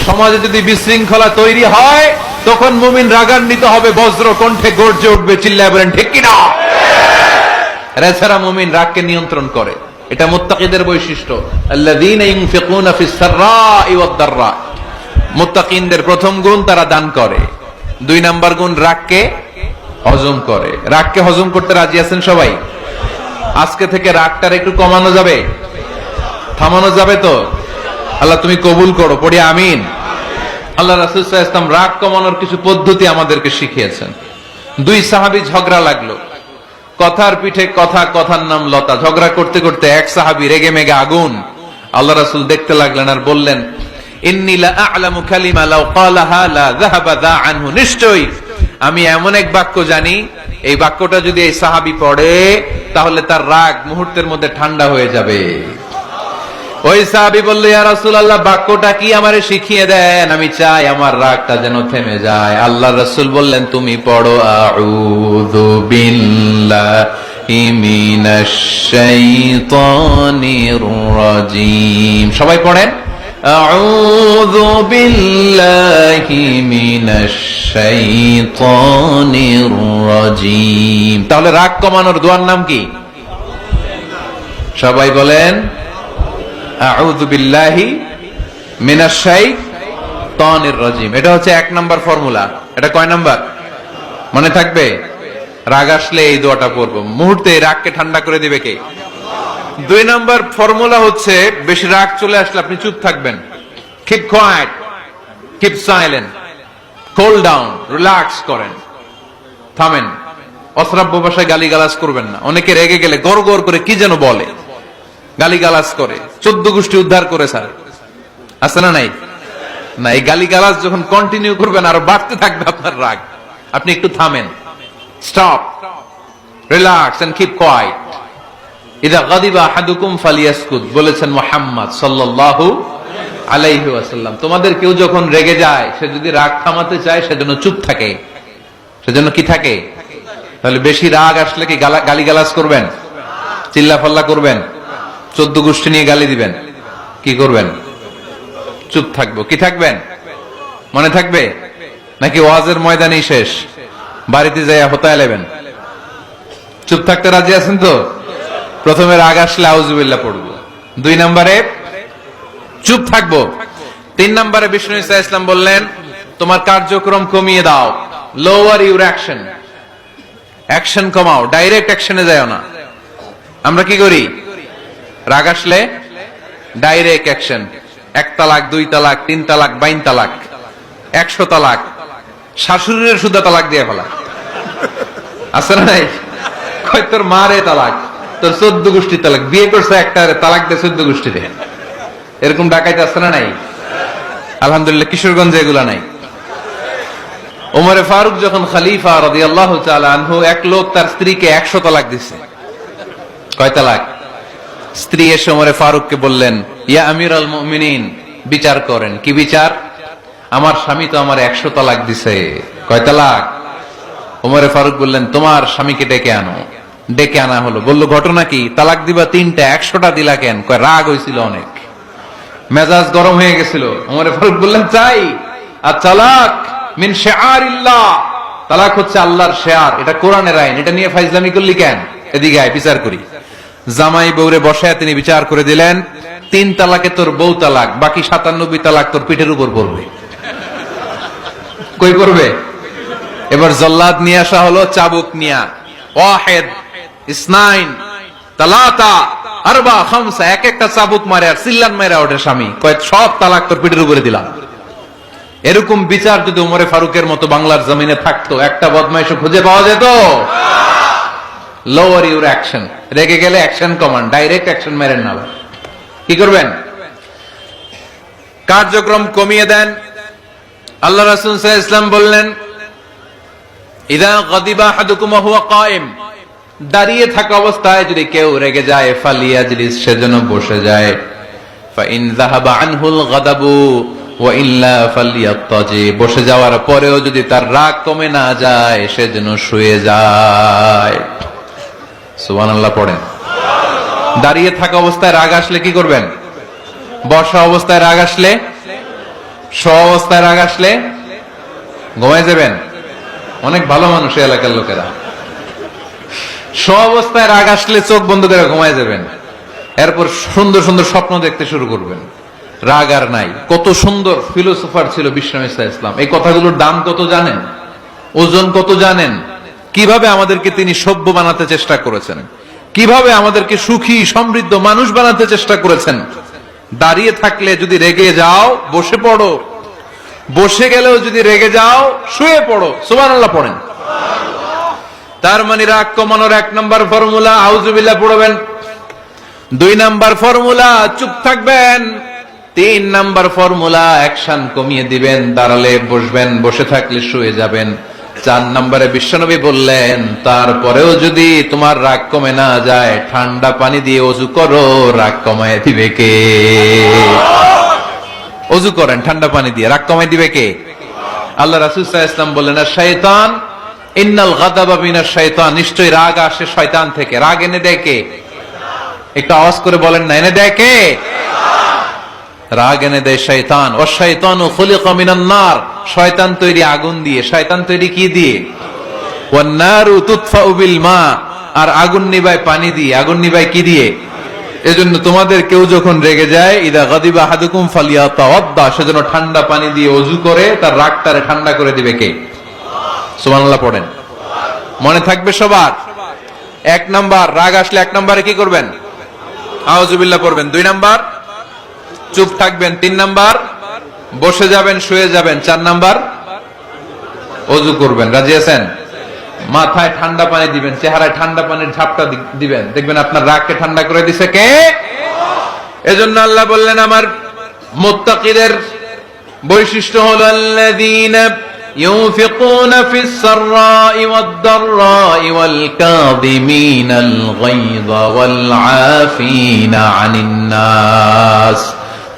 সমাজে যদি বিশৃঙ্খলা তৈরি হয়, তখন মুমিন রাগান্বিত হবে, বজ্র কণ্ঠে গর্জে উঠবে, চিল্লায় বলেন ঠিক কিনা? এছাড়া মুমিন রাগকে নিয়ন্ত্রণ করে, এটা মুত্তাকিদের বৈশিষ্ট্য। আল্লাযীনা ইউনফিকুনা ফিস সাররাই ওয়াদ দাররা। মুত্তাকিনদের প্রথম গুণ, তারা দান করে। 2 নাম্বার গুণ, রাগকে হজম করে। রাগকে হজম করতে রাজি আছেন সবাই? আজকে থেকে রাগটার একটু কমানো যাবে, থামানো যাবে তো? আল্লাহ তুমি কবুল করো, পড়ি আমিন। আল্লাহ রাসূল সাল্লাল্লাহু আলাইহি ওয়াসাল্লাম রাগ কমানোর কিছু পদ্ধতি আমাদেরকে শিখিয়েছেন। 2 সাহাবী ঝগড়া লাগলো, কথার পিঠে কথা, কথার নাম লতা। ঝগড়া করতে করতে এক সাহাবী রেগে মেগে আগুন। আল্লাহ রাসূল দেখতে লাগলেন আর বললেন, ইন্নী লা আ'লামু কালিমা লাউ ক্বালাহা লা যাহাবা যা আনহু। নিশ্চয়ই আমি এমন এক বাক্য জানি, এই বাক্যটা যদি এই সাহাবী পড়ে, তাহলে তার রাগ মুহূর্তের মধ্যে ঠান্ডা হয়ে যাবে। ওই সাহাবী বলল, ইয়া রাসূলুল্লাহ, বাক্যটা কি আমারে শিখিয়ে দেন, আমি চাই আমার রাগটা যেন থেমে যায়। আল্লাহর রাসূল বললেন, তুমি পড়ো আউযু বিল্লাহি মিনাশ শাইতানির রাজীম। সবাই পড়েন, আউযু বিল্লাহি মিনাশ শাইতানির রাজীম। তাহলে রাগ কমানোর দোয়ার নাম কি? সবাই বলেন, আউযু বিল্লাহি মিনাশ শাইতানির রাজীম। এটা হচ্ছে 1 নাম্বার ফর্মুলা। এটা কয় নাম্বার মনে থাকবে? রাগ আসলে এই দোয়াটা পড়বো, মুহূর্তে রাগকে ঠান্ডা করে দিবে কে? 2 নাম্বার ফর্মুলা হচ্ছে, বেশি রাগ চলে আসলে আপনি চুপ থাকবেন। Keep quiet, keep silent, cool down, relax করেন, থামেন। অশ্রাব্য ভাষায় গালিগালাজ করবেন না। অনেকে রেগে গেলে গড় গড় করে কি যেন বলে, গালিগালাজ করে, 14 গোষ্ঠী উদ্ধার করে স্যার, আছে না নাই? না, এই গালিগালাজ যখন কন্টিনিউ করবেন আরো বাড়তে থাকবে আপনার রাগ। আপনি একটু থামেন, stop, relax and keep quiet. ইযা গাদিবা আহাদুকুম ফালিয়াসকুত, বলেছেন মুহাম্মদ সাল্লাল্লাহু আলাইহি ওয়াসাল্লাম। তোমাদের কেউ যখন রেগে যায়, সে যদি রাগ থামাতে চায়, সেজন্য চুপ থাকে, সেজন্য কি থাকে? তাহলে বেশি রাগ আসলে কি গালিগালাজ করবেন, চিল্লাফাল্লা করবেন, 14 গোষ্ঠী নিয়ে গালি দিবেন? কি করবেন? চুপ থাকবো। কি থাকবেন? মনে থাকবে? নাকি ওয়াজের ময়দানেই শেষ, বাড়িতে যাইয়া হোতায় লেবেন? চুপ থাকতে রাজি আছেন তো? প্রথমে রাগ আসলে আউযুবিল্লাহ পড়বো, 2 নম্বরে চুপ থাকবো, 3 নম্বরে বিষ্ণু ঈসা ইসলাম বললেন, তোমার কার্যক্রম কমিয়ে দাও, লোয়ার ইউর অ্যাকশন, অ্যাকশন কমাও, ডাইরেক্ট অ্যাকশনে যাও না। আমরা কি করি? রাগ আসলে ডাইরেক্ট অ্যাকশন, 1 তালাক, 2 তালাক, 3 তালাক, 22 তালাক, 100 তালাক, শাশুড়ির সুদা তালাক দিয়ে ফেলা, আছে না নাই? কয় তোর মারে তালাক, তোর 14 গোষ্ঠী তালাক, বিয়ে করছে একটা, তালাক দিয়ে 14 গোষ্ঠী দেন, এরকম ডাকাইতে আছে না নাই? আলহামদুলিল্লাহ কিশোরগঞ্জে এগুলা নাই। ওমরে ফারুক যখন খলিফা রাদিয়াল্লাহু তাআলা আনহু, এক লোক তার স্ত্রীকে 100 তালাক দিছে। কয় তালাক? স্ত্রী এসে ওমরে ফারুককে বললেন, ইয়া আমিরুল মুমিনিন, বিচার করেন। কি বিচার? আমার স্বামী তো আমার 100 তালাক দিছে। কয় তালাক? ওমরে ফারুক বললেন, তোমার স্বামীকে ডেকে আনো। ডেকে আনা হলো। বলল, ঘটনা কি? তালাক দিবা 3টা, 100টা দিলা কেন? কয় রাগ হয়েছিল অনেক, মেজাজ গরম হয়ে গেছিল। ওমরে ফারুক বললেন, চাই আর তালাক মিন শিআরিল্লাহ, তালাক হচ্ছে আল্লাহর শিআর, এটা কোরআনের আইন, এটা নিয়ে ফাইজলামি করলি কেন? এদিকে আয়, বিচার করি। জামাই বউরে বসায় তিনি বিচার করে দিলেন, 3 তালাকে তোর বউ তালাক, বাকি 97 তালাক তোর পিঠের উপর পড়বে। কই পড়বে? এবার জল্লাদ নিয়ে আসা হলো, চাবুক নিয়া, ওয়াহিদ, ইসনাইন, তালাতা, আরবা, খামসা, এক একটা চাবুক মারে আর চিল্লান মারে ওঠে স্বামী, কয় সব তালাক তোর পিঠের উপরে দিলাম। এরকম বিচার যদি ওমরে ফারুকের মতো বাংলার জমিনে থাকতো, একটা বদমাইশও খুঁজে পাওয়া যেত? Lower your action. রেগে গেলে অ্যাকশন কমান, ডাইরেক্ট অ্যাকশন মেরেন না। কি করবেন? কার্যক্রম কমিয়ে দেন। আল্লাহ রাসূল সাল্লাল্লাহু আলাইহি ওয়াসাল্লাম বললেন, ইযা গাদিবা আহাদুকুম ওয়া হুয়া কায়েম, দাঁড়িয়ে থাকা অবস্থায় যদি কেউ রেগে যায়, ফালিয়াজলিস, সেজন্য বসে যায়। ফাইন যাহাবা আনহুল গাদাবু ওয়া ইল্লা ফালিয়াত্তাজি, বসে যাওয়ার পরেও যদি তার রাগ কমে না যায়, সেজন্য শুয়ে যায়। সুবহানাল্লাহ পড়েন। দাঁড়িয়ে থাকা অবস্থায় রাগ আসলে কি করবেন? বসা অবস্থায় রাগ আসলে, শোয়া অবস্থায় রাগ আসলে ঘুমায় যাবেন। অনেক ভালো মানুষ এই এলাকার লোকেরা। শোয়া অবস্থায় রাগ আসলে চোখ বন্ধ করে ঘুমায় যাবেন। এরপর সুন্দর সুন্দর স্বপ্ন দেখতে শুরু করবেন। রাগ আর নাই। কত সুন্দর ফিলোসোফার ছিল বিশ্বনবী সাল্লাল্লাহু আলাইহি ওয়াসাল্লাম। এই কথাগুলোর দাম কত জানেন? ওজন কত জানেন? কিভাবে আমাদেরকে তিনি সভ্য বানাতে চেষ্টা করেছেন, কিভাবে আমাদেরকে সুখী সমৃদ্ধ মানুষ বানাতে চেষ্টা করেছেন। দাঁড়িয়ে থাকলে যদি রেগে যাও, বসে পড়ো। বসে গেলেও যদি রেগে যাও, শুয়ে পড়ো। সুবহানাল্লাহ পড়েন। তার মানে রাগ কমানোর 1 নম্বর ফর্মুলা আউযুবিল্লাহ পড়বেন। 2 নম্বর ফর্মুলা চুপ থাকবেন। 3 নম্বর ফর্মুলা অ্যাকশন কমিয়ে দিবেন, দাঁড়ালে বসবেন, বসে থাকলে শুয়ে যাবেন। 4 নম্বরে বিশ্বনবী বললেন, তারপরেও যদি তোমার রাগ কমে না যায়, ঠান্ডা পানি দিয়ে ওযু করো, রাগ কমায় দিবে কে? ওযু করেন ঠান্ডা পানি দিয়ে, রাগ কমায় দিবে কে? আল্লাহ রাসূল সাল্লাল্লাহু আলাইহি ওয়াসাল্লাম বললেন, শয়তান ইন্নাল গাদাবা মিনাশ শাইতান, নিশ্চয়ই রাগ আসে শয়তান থেকে। রাগ এনে দেয় কে? একটু আওয়াজ করে বলেন না, এনে দেয় কে? রাগ এনে দেয় শয়তান। ও শয়তানু খুলিকা মিনান নার, শয়তান তৈরি আগুন দিয়ে। শয়তান তৈরি কি দিয়ে? ওয়ান নারু তুতফাউ বিল মা, আর আগুন নিভায় পানি দিয়ে। আগুন নিভায় কি দিয়ে? এজন্য তোমাদের কেউ যখন রেগে যায়, ইদা গাদিবা আহাদুকুম ফালিয়াতাওয়াদ্দা, সেজন্য ঠান্ডা পানি দিয়ে ওযু করে তার রাগটারে ঠান্ডা করে দিবে কে? সুবহানাল্লাহ পড়েন। মনে থাকবে সবার। 1 নাম্বার, রাগ আসলে 1 নম্বরে কি করবেন? আউযুবিল্লাহ পড়বেন। 2 নাম্বার চুপ থাকবেন। 3 নাম্বার বসে যাবেন, শুয়ে যাবেন। 4 নাম্বার ওযু করবেন। রাজি আছেন? মাথায় ঠান্ডা পানি দিবেন, চেহারায় ঠান্ডা পানির ঝাপটা দিবেন, দেখবেন আপনার রাগকে ঠান্ডা করে দিছে কে? এজন্য আল্লাহ বললেন, আমার মুত্তাকিদের বৈশিষ্ট্য হলো আল্লাযীনা ইউনফিকুনা ফিস সাররাই ওয়াদ দাররাই ওয়াল কাযিমিনাল গায়যা ওয়াল আফিনা আনিন নাস।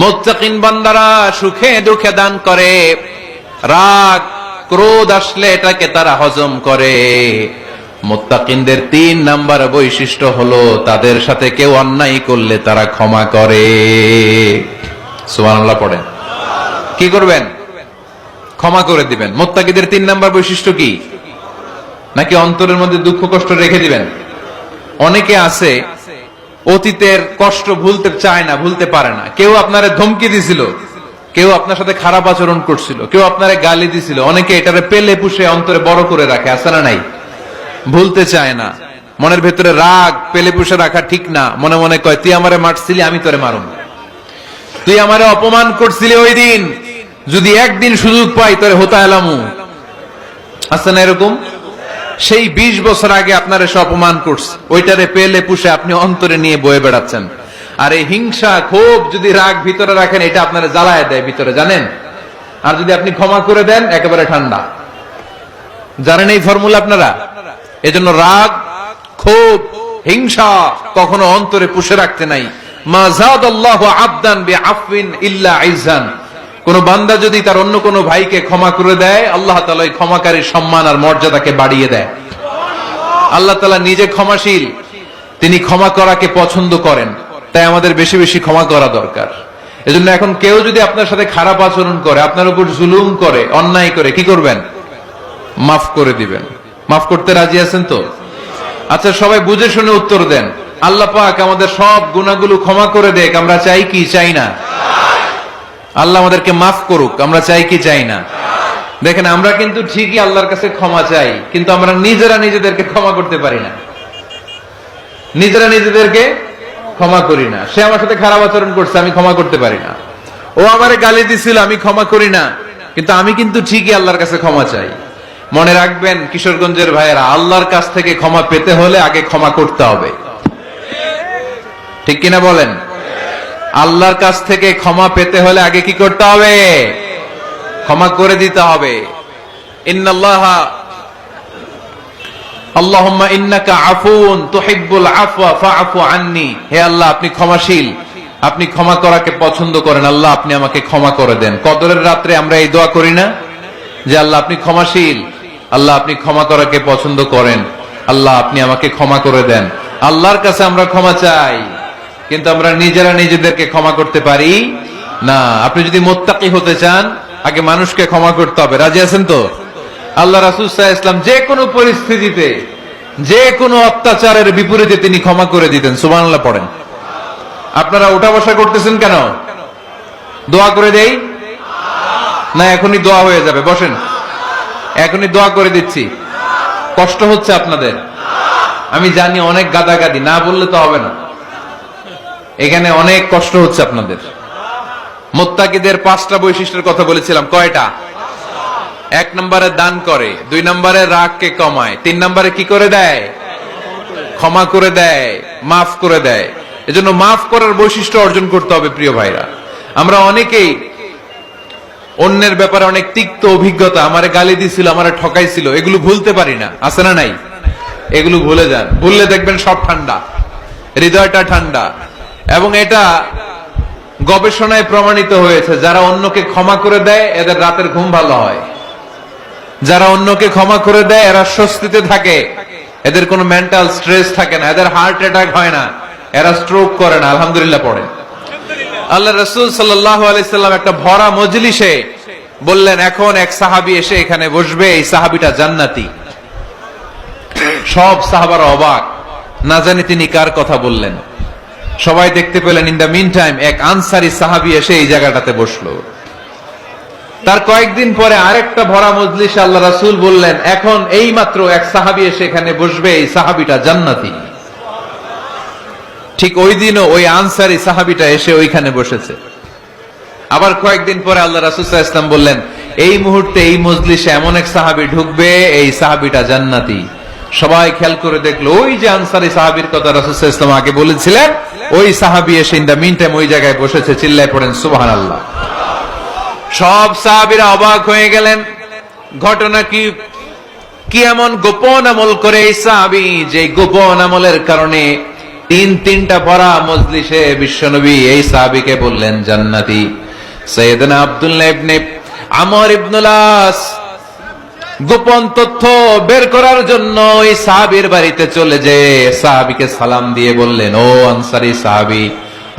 মুত্তাকিন বান্দারা সুখে দুঃখে দান করে, রাগ ক্রোধ আসলে এটাকে তারা হজম করে। মুত্তাকিনদের 3 নাম্বার বৈশিষ্ট্য হলো, তাদের সাথে কেউ অন্যায় করলে তারা ক্ষমা করে। সুবহানাল্লাহ পড়েন। কি করবেন? ক্ষমা করে দিবেন। মুত্তাকিদের 3 নাম্বার বৈশিষ্ট্য কি? নাকি অন্তরের মধ্যে দুঃখ কষ্ট রেখে দিবেন? অনেকে আছে অতীতের কষ্ট ভুলতে চায় না, ভুলতে পারে না। কেউ আপনারে ধমকি দিছিল, কেউ আপনার সাথে খারাপ আচরণ করছিল, কেউ আপনারে গালি দিছিল, অনেকে এটারে পেলে পুষে অন্তরে বড় করে রাখে, আছে না নাই? ভুলতে চায় না। মনের ভেতরে রাগ পেলে পুষে রাখা ঠিক না। মনে মনে কয়, তুই আমারে মারছিলি, আমি তোরে মারুম। তুই আমারে অপমান করছিলি ওই দিন, যদি একদিন সুযোগ পাই তোরে হোতা এলামু। আছে না এরকম? সেই 20 বছর আগে আপনার এসে অপমান করছে, ওইটারে পেলে পুষে আপনি অন্তরে নিয়ে বয়ে বেড়াচ্ছেন। আর এই হিংসা ক্ষোভ যদি রাগ ভিতরে রাখেন, এটা আপনারা জ্বালায় দেয় ভিতরে, জানেন? আর যদি আপনি ক্ষমা করে দেন, একেবারে ঠান্ডা। জানেন এই ফর্মুলা আপনারা? এজন্য রাগ ক্ষোভ হিংসা কখনো অন্তরে পুষে রাখতে নাই। মা যাদাল্লাহু আবদান বিআফওয়িন ইল্লা ইজ্জান। কোন বান্দা যদি তার অন্য কোন ভাইকে ক্ষমা করে দেয়, আল্লাহ তাআলা ওই ক্ষমাকারীর সম্মান আর মর্যাদাকে বাড়িয়ে দেয়। আল্লাহ তাআলা নিজে ক্ষমাশীল, তিনি ক্ষমা করাকে পছন্দ করেন। তাই আমাদের বেশি বেশি ক্ষমা করা দরকার। এজন্য এখন কেউ যদি আপনার সাথে খারাপ আচরণ করে, আপনার উপর জুলুম করে, অন্যায় করে, কি করবেন? মাফ করে দিবেন। মাফ করতে রাজি আছেন তো? আচ্ছা, সবাই বুঝে শুনে উত্তর দেন। আল্লাহ পাক আমাদের সব গুনাহগুলো ক্ষমা করে দেখ, আমরা চাই কি চাই না? আল্লাহ আমাদেরকে মাফ করুক, আমরা চাই কি চাই না? দেখেন, আমরা কিন্তু ঠিকই আল্লাহর কাছে ক্ষমা চাই, কিন্তু আমরা নিজেরা নিজেদেরকে ক্ষমা করতে পারি না। নিজেরা নিজেদেরকে ক্ষমা করি না। সে আমার সাথে খারাপ আচরণ করছে, আমি ক্ষমা করতে পারি না। ও আমারে গালি দিছিল, আমি ক্ষমা করি না, কিন্তু আমি কিন্তু ঠিকই আল্লাহর কাছে ক্ষমা চাই। মনে রাখবেন কিশোরগঞ্জের ভাইয়েরা, আল্লাহর কাছ থেকে ক্ষমা পেতে হলে আগে ক্ষমা করতে হবে। ঠিক কিনা বলেন? আল্লাহর কাছ থেকে ক্ষমা পেতে হলে আগে কি করতে হবে? ক্ষমা করে দিতে হবে। ইন্নাল্লাহা আল্লাহুম্মা ইন্নাকা আফুন তুহিব্বুল আফওয়া ফাআফু আন্নি। হে আল্লাহ, আপনি ক্ষমাশীল, আপনি ক্ষমা করাকে পছন্দ করেন, আল্লাহ আপনি আমাকে ক্ষমা করে দেন। কদরের রাত্রে আমরা এই দোয়া করি না যে আল্লাহ আপনি ক্ষমাশীল, আল্লাহ আপনি ক্ষমা করাকে পছন্দ করেন, আল্লাহ আপনি আমাকে ক্ষমা করে দেন। আল্লাহর কাছে আমরা ক্ষমা চাই, কিন্তু আমরা নিজেরা নিজেদেরকে ক্ষমা করতে পারি না। আপনি যদি মুত্তাকি হতে চান, আগে মানুষকে ক্ষমা করতে হবে। রাজি আছেন তো? আল্লাহ রাসূল সাল্লাল্লাহু আলাইহি ওয়াসাল্লাম যে কোনো পরিস্থিতিতে, যে কোনো অত্যাচারের বিপরীতে তিনি ক্ষমা করে দিতেন। সুবহানাল্লাহ পড়েন। আপনারা ওঠা বসা করতেছেন কেন? দোয়া করে দেই না? এখনই দোয়া হয়ে যাবে, বসেন, এখনই দোয়া করে দিচ্ছি। কষ্ট হচ্ছে আপনাদের? আমি জানি অনেক গাদাগাদি, না বললে তো হবে না। এখানে অনেক কষ্ট হচ্ছে আপনাদের। মুত্তাকিদের 5টা বৈশিষ্ট্যের কথা বলেছিলাম, কয়টা? 1 নম্বরে দান করে, 2 নম্বরে রাগকে কমায়, 3 নম্বরে কি করে দেয়? ক্ষমা করে দেয়, মাফ করে দেয়। এজন্য মাফ করার বৈশিষ্ট্য অর্জন করতে হবে। প্রিয় ভাইরা, আমরা অনেকেই অন্যের ব্যাপারে অনেক তিক্ত অভিজ্ঞতা, আমারে গালি দিছিল, আমারে ঠকাইছিল, এগুলো ভুলতে পারি না। আছে না নাই? এগুলো ভুলে যান। ভুললে দেখবেন সব ঠান্ডা, হৃদয়টা ঠান্ডা। এবং এটা গবেষণায় প্রমাণিত হয়েছে, যারা অন্যকে ক্ষমা করে দেয় এদের রাতের ঘুম ভালো হয়। যারা অন্যকে ক্ষমা করে দেয় এরা স্বস্তিতে থাকে, এদের কোনো মেন্টাল স্ট্রেস থাকে না, এদের হার্ট অ্যাটাক হয় না, এরা স্ট্রোক করে না। আলহামদুলিল্লাহ পড়েন। আল্লাহ রাসূল সাল্লাল্লাহু আলাইহি সাল্লাম একটা ভরা মজলিসে বললেন, এখন এক সাহাবী এসে এখানে বসবে, এই সাহাবীটা জান্নাতি। সব সাহাবারা অবাক, না জানি তিনি কার কথা বললেন। সবাই দেখতে পেলেন, ইন দা মিন টাইম এক আনসারী সাহাবী এসে এই জায়গাটাতে বসলো। তার কয়েকদিন পরে আরেকটা ভরা মজলিসে আল্লাহ রাসূল বললেন, এখন এই মাত্র এক সাহাবী এসে এখানে বসবে, এই সাহাবীটা জান্নাতি। ঠিক ওই দিনও ওই আনসারী সাহাবীটা এসে ওইখানে বসেছে। আবার কয়েকদিন পরে আল্লাহ রাসূল সাল্লাল্লাহু আলাইহি ওয়াসাল্লাম বললেন, এই মুহূর্তে এই মজলিসে এমন এক সাহাবী ঢুকবে, এই সাহাবীটা জান্নাতি। সবাই খেয়াল করে দেখলো, ওই যে আনসারী সাহাবীর কথা রাসূল সাল্লাল্লাহু আলাইহি ওয়াসাল্লাম আগে বলেছিলেন, ওই সাহাবী এসে ইন দা মিন টাইম ওই জায়গায় বসেছে। চিল্লায় পড়েন সুবহানাল্লাহ। সব সাহাবীরা অবাক হয়ে গেলেন। ঘটনা কি? কি এমন গোপন আমল করে এই সাহাবী, যে গোপন আমলের কারণে তিনটা ভরা মজলিসে বিশ্বনবী এই সাহাবীকে বললেন জান্নাতি। সাইয়েদনা আব্দুল্লাহ ইবনে আমর ইবনুল আস গোপন তথ্য বের করার জন্য এই সাহাবীর বাড়িতে চলে যেয়ে সাহাবীকে সালাম দিয়ে বললেন, ও আনসারী সাহাবী,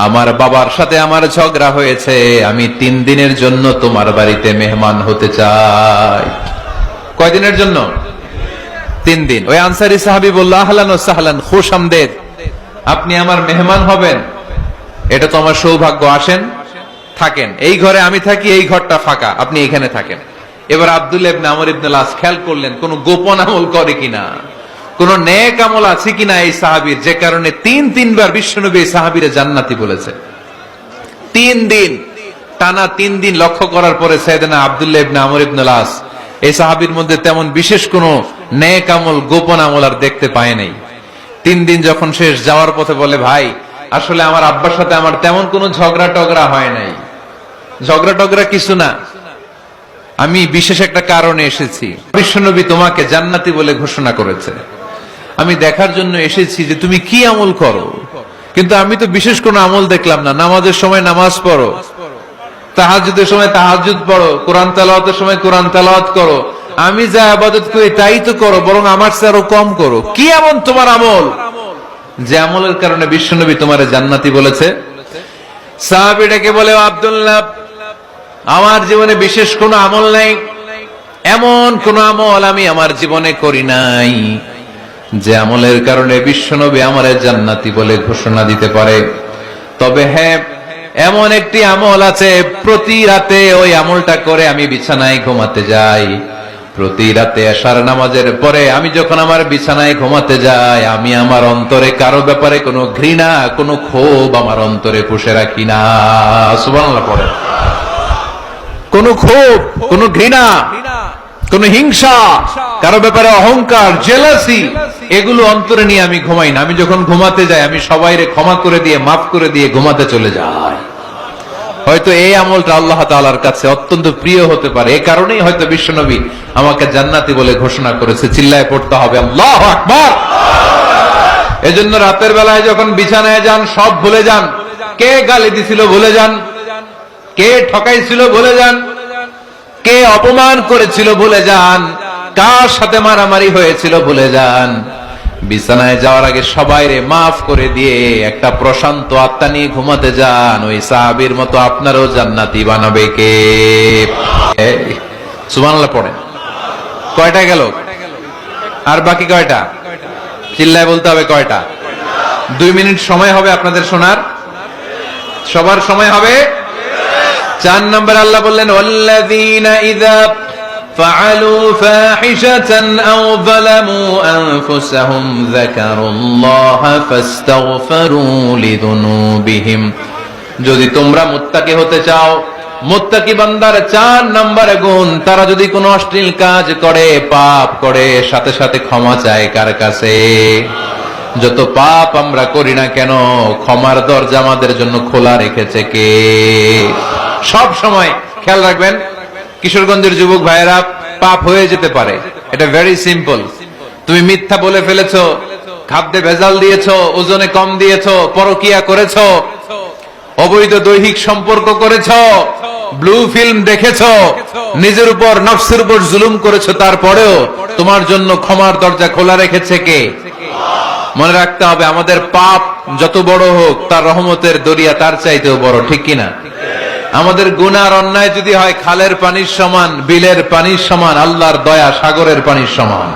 আমার বাবার সাথে আমার ঝগড়া হয়েছে, আমি 3 দিনের জন্য তোমার বাড়িতে মেহমান হতে চাই। কয়দিনের জন্য? 3 দিন। ওই আনসারী সাহাবী বলল, আহলান ওয়া সাহলান, খুশআমদেদ, আপনি আমার মেহমান হবেন, এটা তো আমার সৌভাগ্য। আসেন, থাকেন, এই ঘরে আমি থাকি, এই ঘরটা ফাঁকা, আপনি এখানে থাকেন। এবার আব্দুল্লাহ ইবনে আমর ইবনে আস খেয়াল করলেন কোন গোপন আমল করে কিনা, কোন নেক আমল আছে কিনা এই সাহাবীর, যে কারণে 3বার বিশ্বনবী এই সাহাবীরে জান্নাতি বলেছে। 3 দিন টানা 3 দিন লক্ষ্য করার পরে সাইয়েদনা আব্দুল্লাহ ইবনে আমর ইবনে আস এই সাহাবীর মধ্যে তেমন বিশেষ কোন নেক আমল, গোপন আমল আর দেখতে পায় নাই। 3 দিন যখন শেষ, যাওয়ার পথে বলে, ভাই আসলে আমার আব্বার সাথে আমার তেমন কোনো ঝগড়া টগড়া হয় নাই, ঝগড়া টগড়া কিছু না, আমি বিশেষ একটা কারণে এসেছি। বিশ্বনবী তোমাকে জান্নাতি বলে ঘোষণা করেছে, আমি দেখার জন্য এসেছি যে তুমি কি আমল করো। কিন্তু আমি তো বিশেষ কোনো আমল দেখলাম না। নামাজের সময় নামাজ পড়ো, তাহাজ্জুদের সময় তাহাজ্জুদ পড়ো, কোরআন তেলাওয়াতের সময় কোরআন তেলাওয়াত করো, আমি যা ইবাদত করি তাই তো করো, বরং আমার চেয়ে আরো কম করো। কি এমন তোমার আমল যে আমলের কারণে বিশ্বনবী তোমারে জান্নাতি বলেছে? সাহাবীটাকে বলে, আব্দুল্লাহ, আমার জীবনে বিশেষ কোনো আমল নাই, এমন কোন আমল আমি আমার জীবনে করি নাই যে আমলের কারণে বিশ্বনবী আমারে জান্নাতি বলে ঘোষণা দিতে পারে। তবে হ্যাঁ, এমন একটি আমল আছে, প্রতি রাতে ওই আমলটা করে আমি বিছানায় ঘুমাতে যাই। প্রতি রাতে এশার নামাজের পরে আমি যখন আমার বিছানায় ঘুমাতে যাই, আমি আমার অন্তরে কারো ব্যাপারে কোনো ঘৃণা, কোনো ক্ষোভ আমার অন্তরে পুষে রাখি না। সুবহানাল্লাহ পড়ে। কোনো ক্ষোভ, কোনো ঘৃণা কোন হিংসা, কারো ব্যাপারে অহংকার, জেলাসি, এগুলো অন্তরে নিয়ে আমি ঘুমাই না। আমি যখন ঘুমাতে যাই আমি সবাইরে ক্ষমা করে দিয়ে, মাফ করে দিয়ে ঘুমাতে চলে যাই। হয়তো এই আমলটা আল্লাহ তাআলার কাছে অত্যন্ত প্রিয় হতে পারে, এই কারণেই হয়তো বিশ্বনবী আমাকে জান্নাতি বলে ঘোষণা করেছে। চিল্লায় পড়তে হবে আল্লাহু আকবার। এজন্য রাতের বেলায় যখন বিছানায় যান সব ভুলে যান। কে গালি দিছিল ভুলে যান, কে ঠকাইছিল ভুলে যান, কে অপমান করেছিল ভুলে যান, কার সাথে মারামারি হয়েছিল ভুলে যান। বিছানায় যাওয়ার আগে সবাইরে মাফ করে দিয়ে একটা প্রশান্ত আত্মা নিয়ে ঘুমাতে যান। ওই সাহাবীর মতো আপনারও জান্নাতি বানাবে কে? সুবহানাল্লাহ পড়েন। কয়টা গেল? আর বাকি কয়টা? চিল্লায় বলতে হবে কয়টা? 2 মিনিট সময় হবে আপনাদের শোনার। সবার সময় হবে। 4 নম্বর আল্লাহ বললেন, ওয়াল্লাযীনা ইযা ফাআলু ফাহিশাতান আও যালামু আনফুসাহুম যাকারুল্লাহা ফাস্তাগফিরু লিযুনুবিহিম। যদি তোমরা মুত্তাকি হতে চাও, মুত্তাকি বান্দার 4 নম্বর গুণ, তারা যদি কোনো অশ্লীল কাজ করে, পাপ করে, সাথে সাথে ক্ষমা চায় কার কাছে? যত পাপ আমরা করি না কেন, ক্ষমার দরজা আমাদের জন্য খোলা রেখেছে কে? সব সময় খেয়াল রাখবেন, কিশোরগঞ্জের যুবক ভাইয়েরা, পাপ হয়ে যেতে পারে, এটা ভেরি সিম্পল। তুমি মিথ্যা বলে ফেলেছো, খাদ্যে ভেজাল দিয়েছো, ওজনে কম দিয়েছো, পরকিয়া করেছো, অবৈধ দৈহিক সম্পর্ক করেছো, ব্লু ফিল্ম দেখেছো, নিজের উপর নফসের উপর জুলুম করেছো, তারপরেও তোমার জন্য ক্ষমার দরজা খোলা রেখেছে কে? মনে রাখতে হবে, আমাদের পাপ যত বড় হোক, তার রহমতের দরিয়া তার চাইতেও বড়, ঠিক কিনা? আমাদের গুনার অন্যায় যদি হয় খালের পানির সমান, বিলের পানির সমান, আল্লাহর দয়া সাগরের পানির সমান।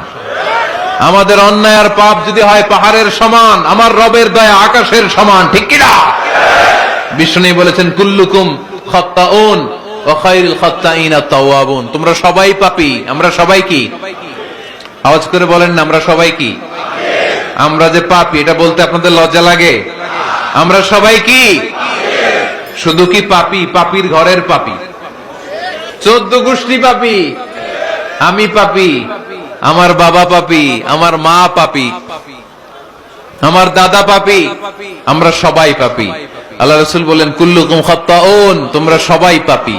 আমাদের অন্যায় আর পাপ যদি হয় পাহাড়ের সমান, আমার রবের দয়া আকাশের সমান, ঠিক কিনা? বিষ্ণু বলেছেন, কুল্লুকুম খাত্তাউন ওয়া খায়রুল খাত্তাইনা তাওয়াবুন। তোমরা সবাই পাপী। আমরা সবাই কি? আওয়াজ করে বলেন না, আমরা সবাই কি? আমরা যে পাপী, এটা বলতে আপনাদের লজ্জা লাগে? আমরা সবাই কি? শুধু কি পাপী? পাপীর ঘরের পাপী, 14 গোষ্ঠী পাপী। আমি পাপী, আমার বাবা পাপী, আমার মা পাপী, আমার দাদা পাপী, আমরা সবাই পাপী। আল্লাহ রাসূল বলেন, কুল্লুকুম খাত্তাউন, তোমরা সবাই পাপী,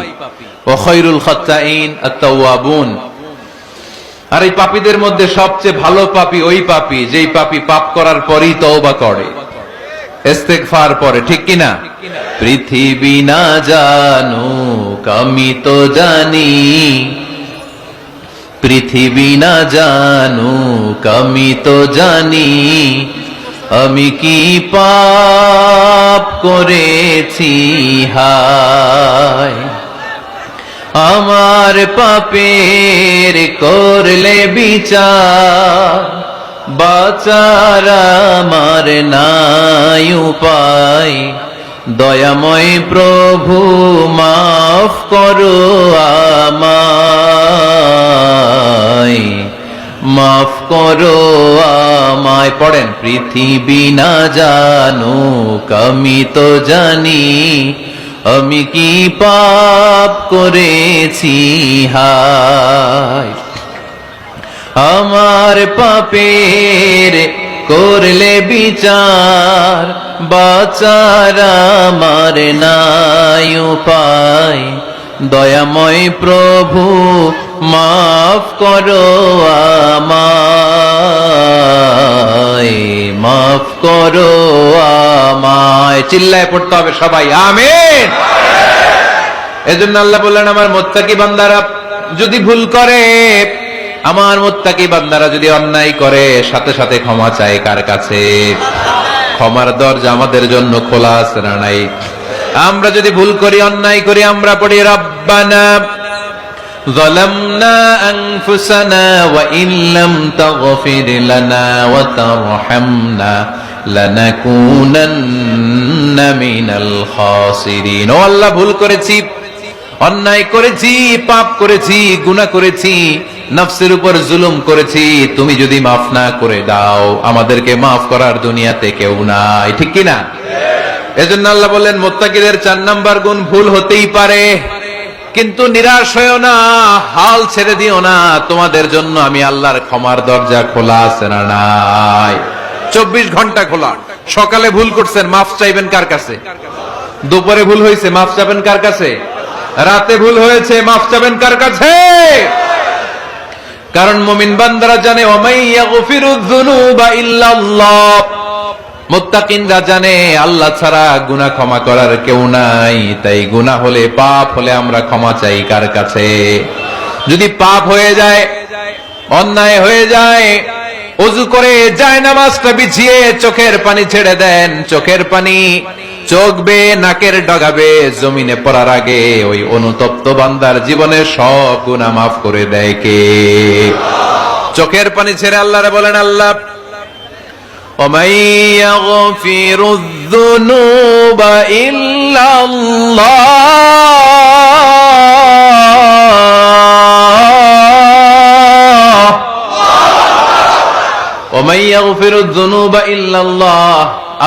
ওয়া খায়রুল খাত্তাইন আত-তাওয়াবুন। আর এই পাপীদের মধ্যে সবচেয়ে ভালো পাপী ওই পাপী যেই পাপী পাপ করার পরই তওবা করে, ইস্তেগফার পড়ে, ঠিক কিনা? পৃথিবী না জানুক আমি তো জানি, পৃথিবী না জানুক আমি তো জানি, আমি কি পাপ করেছি হায়। আমার পাপের করলে বিচার, বাঁচার আমার নাই উপায়। দয়াময় প্রভু মাফ করো আমায়, মাফ করো আমায়। পড়েন, পৃথিবী না জানুক আমি তো জানি, আমি কি পাপ করেছি হায়। আমার পাপের করলে বিচার, বাঁচার আমার নাই উপায়। দয়াময় প্রভু মাফ করো আমায়, মাফ করো আমায়। চিল্লায় পড়তে হবে সবাই, আমিন। এজন্য আল্লাহ বললেন, আমার মুত্তাকি বান্দারা যদি ভুল করে, আমার মুত্তাকি বান্দারা যদি অন্যায় করে, সাথে সাথে ক্ষমা চায় কার কাছে? ক্ষমার দরজা আমাদের জন্য খোলা আছে না নাই? আমরা যদি ভুল করি, অন্যায় করি, আমরা পড়ি, রব্বানা যালামনা আনফুসানা ওয়া ইন লাম তাগফির লানা ওয়া তারহামনা লানাকুনান্না মিনাল খাসিরিন। ও আল্লাহ, ভুল করেছি, অন্যায় করেছি, পাপ করেছি, গুনাহ করেছি, নফসের উপর জুলুম করেছি। তুমি যদি মাফ না করে দাও, আমাদেরকে মাফ করার দুনিয়াতে কেউ নাই, ঠিক কি না? এজন্য আল্লাহ বললেন, মুত্তাকিদের 4 নাম্বার গুণ ভুল হতেই পারে, কিন্তু নিরাশ হয়েও না, হাল ছেড়ে দিও না, তোমাদের জন্য আমি আল্লাহর ক্ষমার দরজা খোলা আছে না নাই? 24 ঘন্টা খোলা। সকালে ভুল করছেন, মাফ চাইবেন কার কাছে? দুপুরে ভুল হয়েছে, মাফ চাইবেন কার কাছে? রাতে ভুল হয়েছে, মাফ চাইবেন কার কাছে? কারণ মুমিন বান্দারা জানে ওয়ামাই ইয়াগফিরুয যুনুবা ইল্লাল্লাহ। মুত্তাকিনরা জানে আল্লাহ ছাড়া গুনাহ ক্ষমা করার কেউ নাই। তাই গুনাহ হলে, পাপ হলে আমরা ক্ষমা চাই কার কাছে? যদি পাপ হয়ে যায়, অন্যায় হয়ে যায়, ওযু করে জায়নামাজটা বিছিয়ে চোখের পানি ছেড়ে দেন। চোখের পানি চোখ বেয়ে নাকের ডগাবে জমিনে পড়ার আগে ওই অনুতপ্ত বান্দার জীবনের সব গুনাহ মাফ করে দেয় কে? চোখের পানি ছেড়ে আল্লাহরে বলেন, আল্লাহ وَمَن يَغْفِرُ الذُّنُوبَ إِلَّا اللَّهُ وَمَن يَغْفِرُ الذُّنُوبَ إِلَّا اللَّهُ।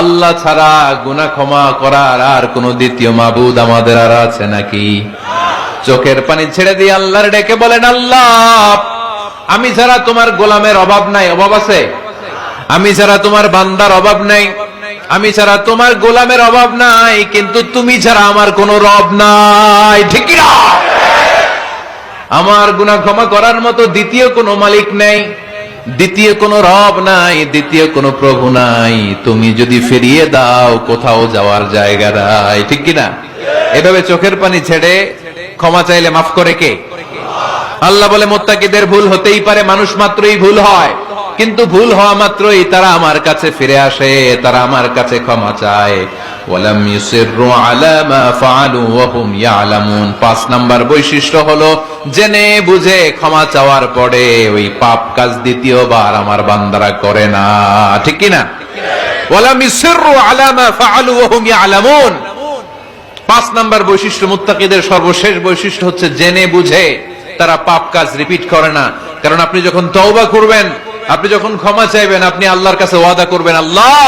আল্লাহ ছাড়া গুনাহ ক্ষমা করার আর কোন দ্বিতীয় মাবুদ আমাদের আর আছে নাকি? চোখের পানি ছেড়ে দিয়ে আল্লাহর ডেকে বলেন, আল্লাহ আমি ছাড়া তোমার গোলামের অভাব নাই। অভাব আছে? আমি ছাড়া তোমার বান্দার অভাব নাই, আমি ছাড়া তোমার গোলামের অভাব নাই, কিন্তু তুমি ছাড়া আমার কোনো রব নাই। ঠিক কি না? আমার গুনাহ ক্ষমা করার মতো দ্বিতীয় কোনো মালিক নেই, দ্বিতীয় কোনো রব নাই, দ্বিতীয় কোনো প্রভু নাই। তুমি যদি ফিরিয়ে দাও কোথাও যাওয়ার জায়গা নাই। ঠিক কি না? এভাবে চোখের পানি ছেড়ে ক্ষমা চাইলে মাফ করে কে? আল্লাহ বলে মুত্তাকিদের ভুল হতেই পারে, মানুষ মাত্রই ভুল হয়, কিন্তু ভুল হওয়া মাত্রই তারা আমার কাছে ফিরে আসে, তারা আমার কাছে ক্ষমা চায়। ওয়ালাম ইউসিররু আলা মা ফাআলু ওয়া হুম ইয়ালামুন। 5 নাম্বার বৈশিষ্ট্য হলো জেনে বুঝে ক্ষমা চাওয়ার পরে ওই পাপ কাজ দ্বিতীয়বার আমার বান্দারা করে না। ঠিক কি না? ওয়ালাম ইউসিররু আলা মা ফাআলু ওয়া হুম ইয়ালামুন। 5 নাম্বার বৈশিষ্ট্য, মুত্তাকিদের সর্বশেষ বৈশিষ্ট্য হচ্ছে জেনে বুঝে তারা পাপ কাজ রিপিট করে না। কারণ আপনি যখন তওবা করবেন, আপনি যখন ক্ষমা চাইবেন, আপনি আল্লাহর কাছে ওয়াদা করবেন, আল্লাহ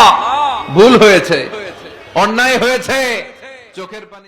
ভুল হয়েছে, অন্যায় হয়েছে, চোখের পানি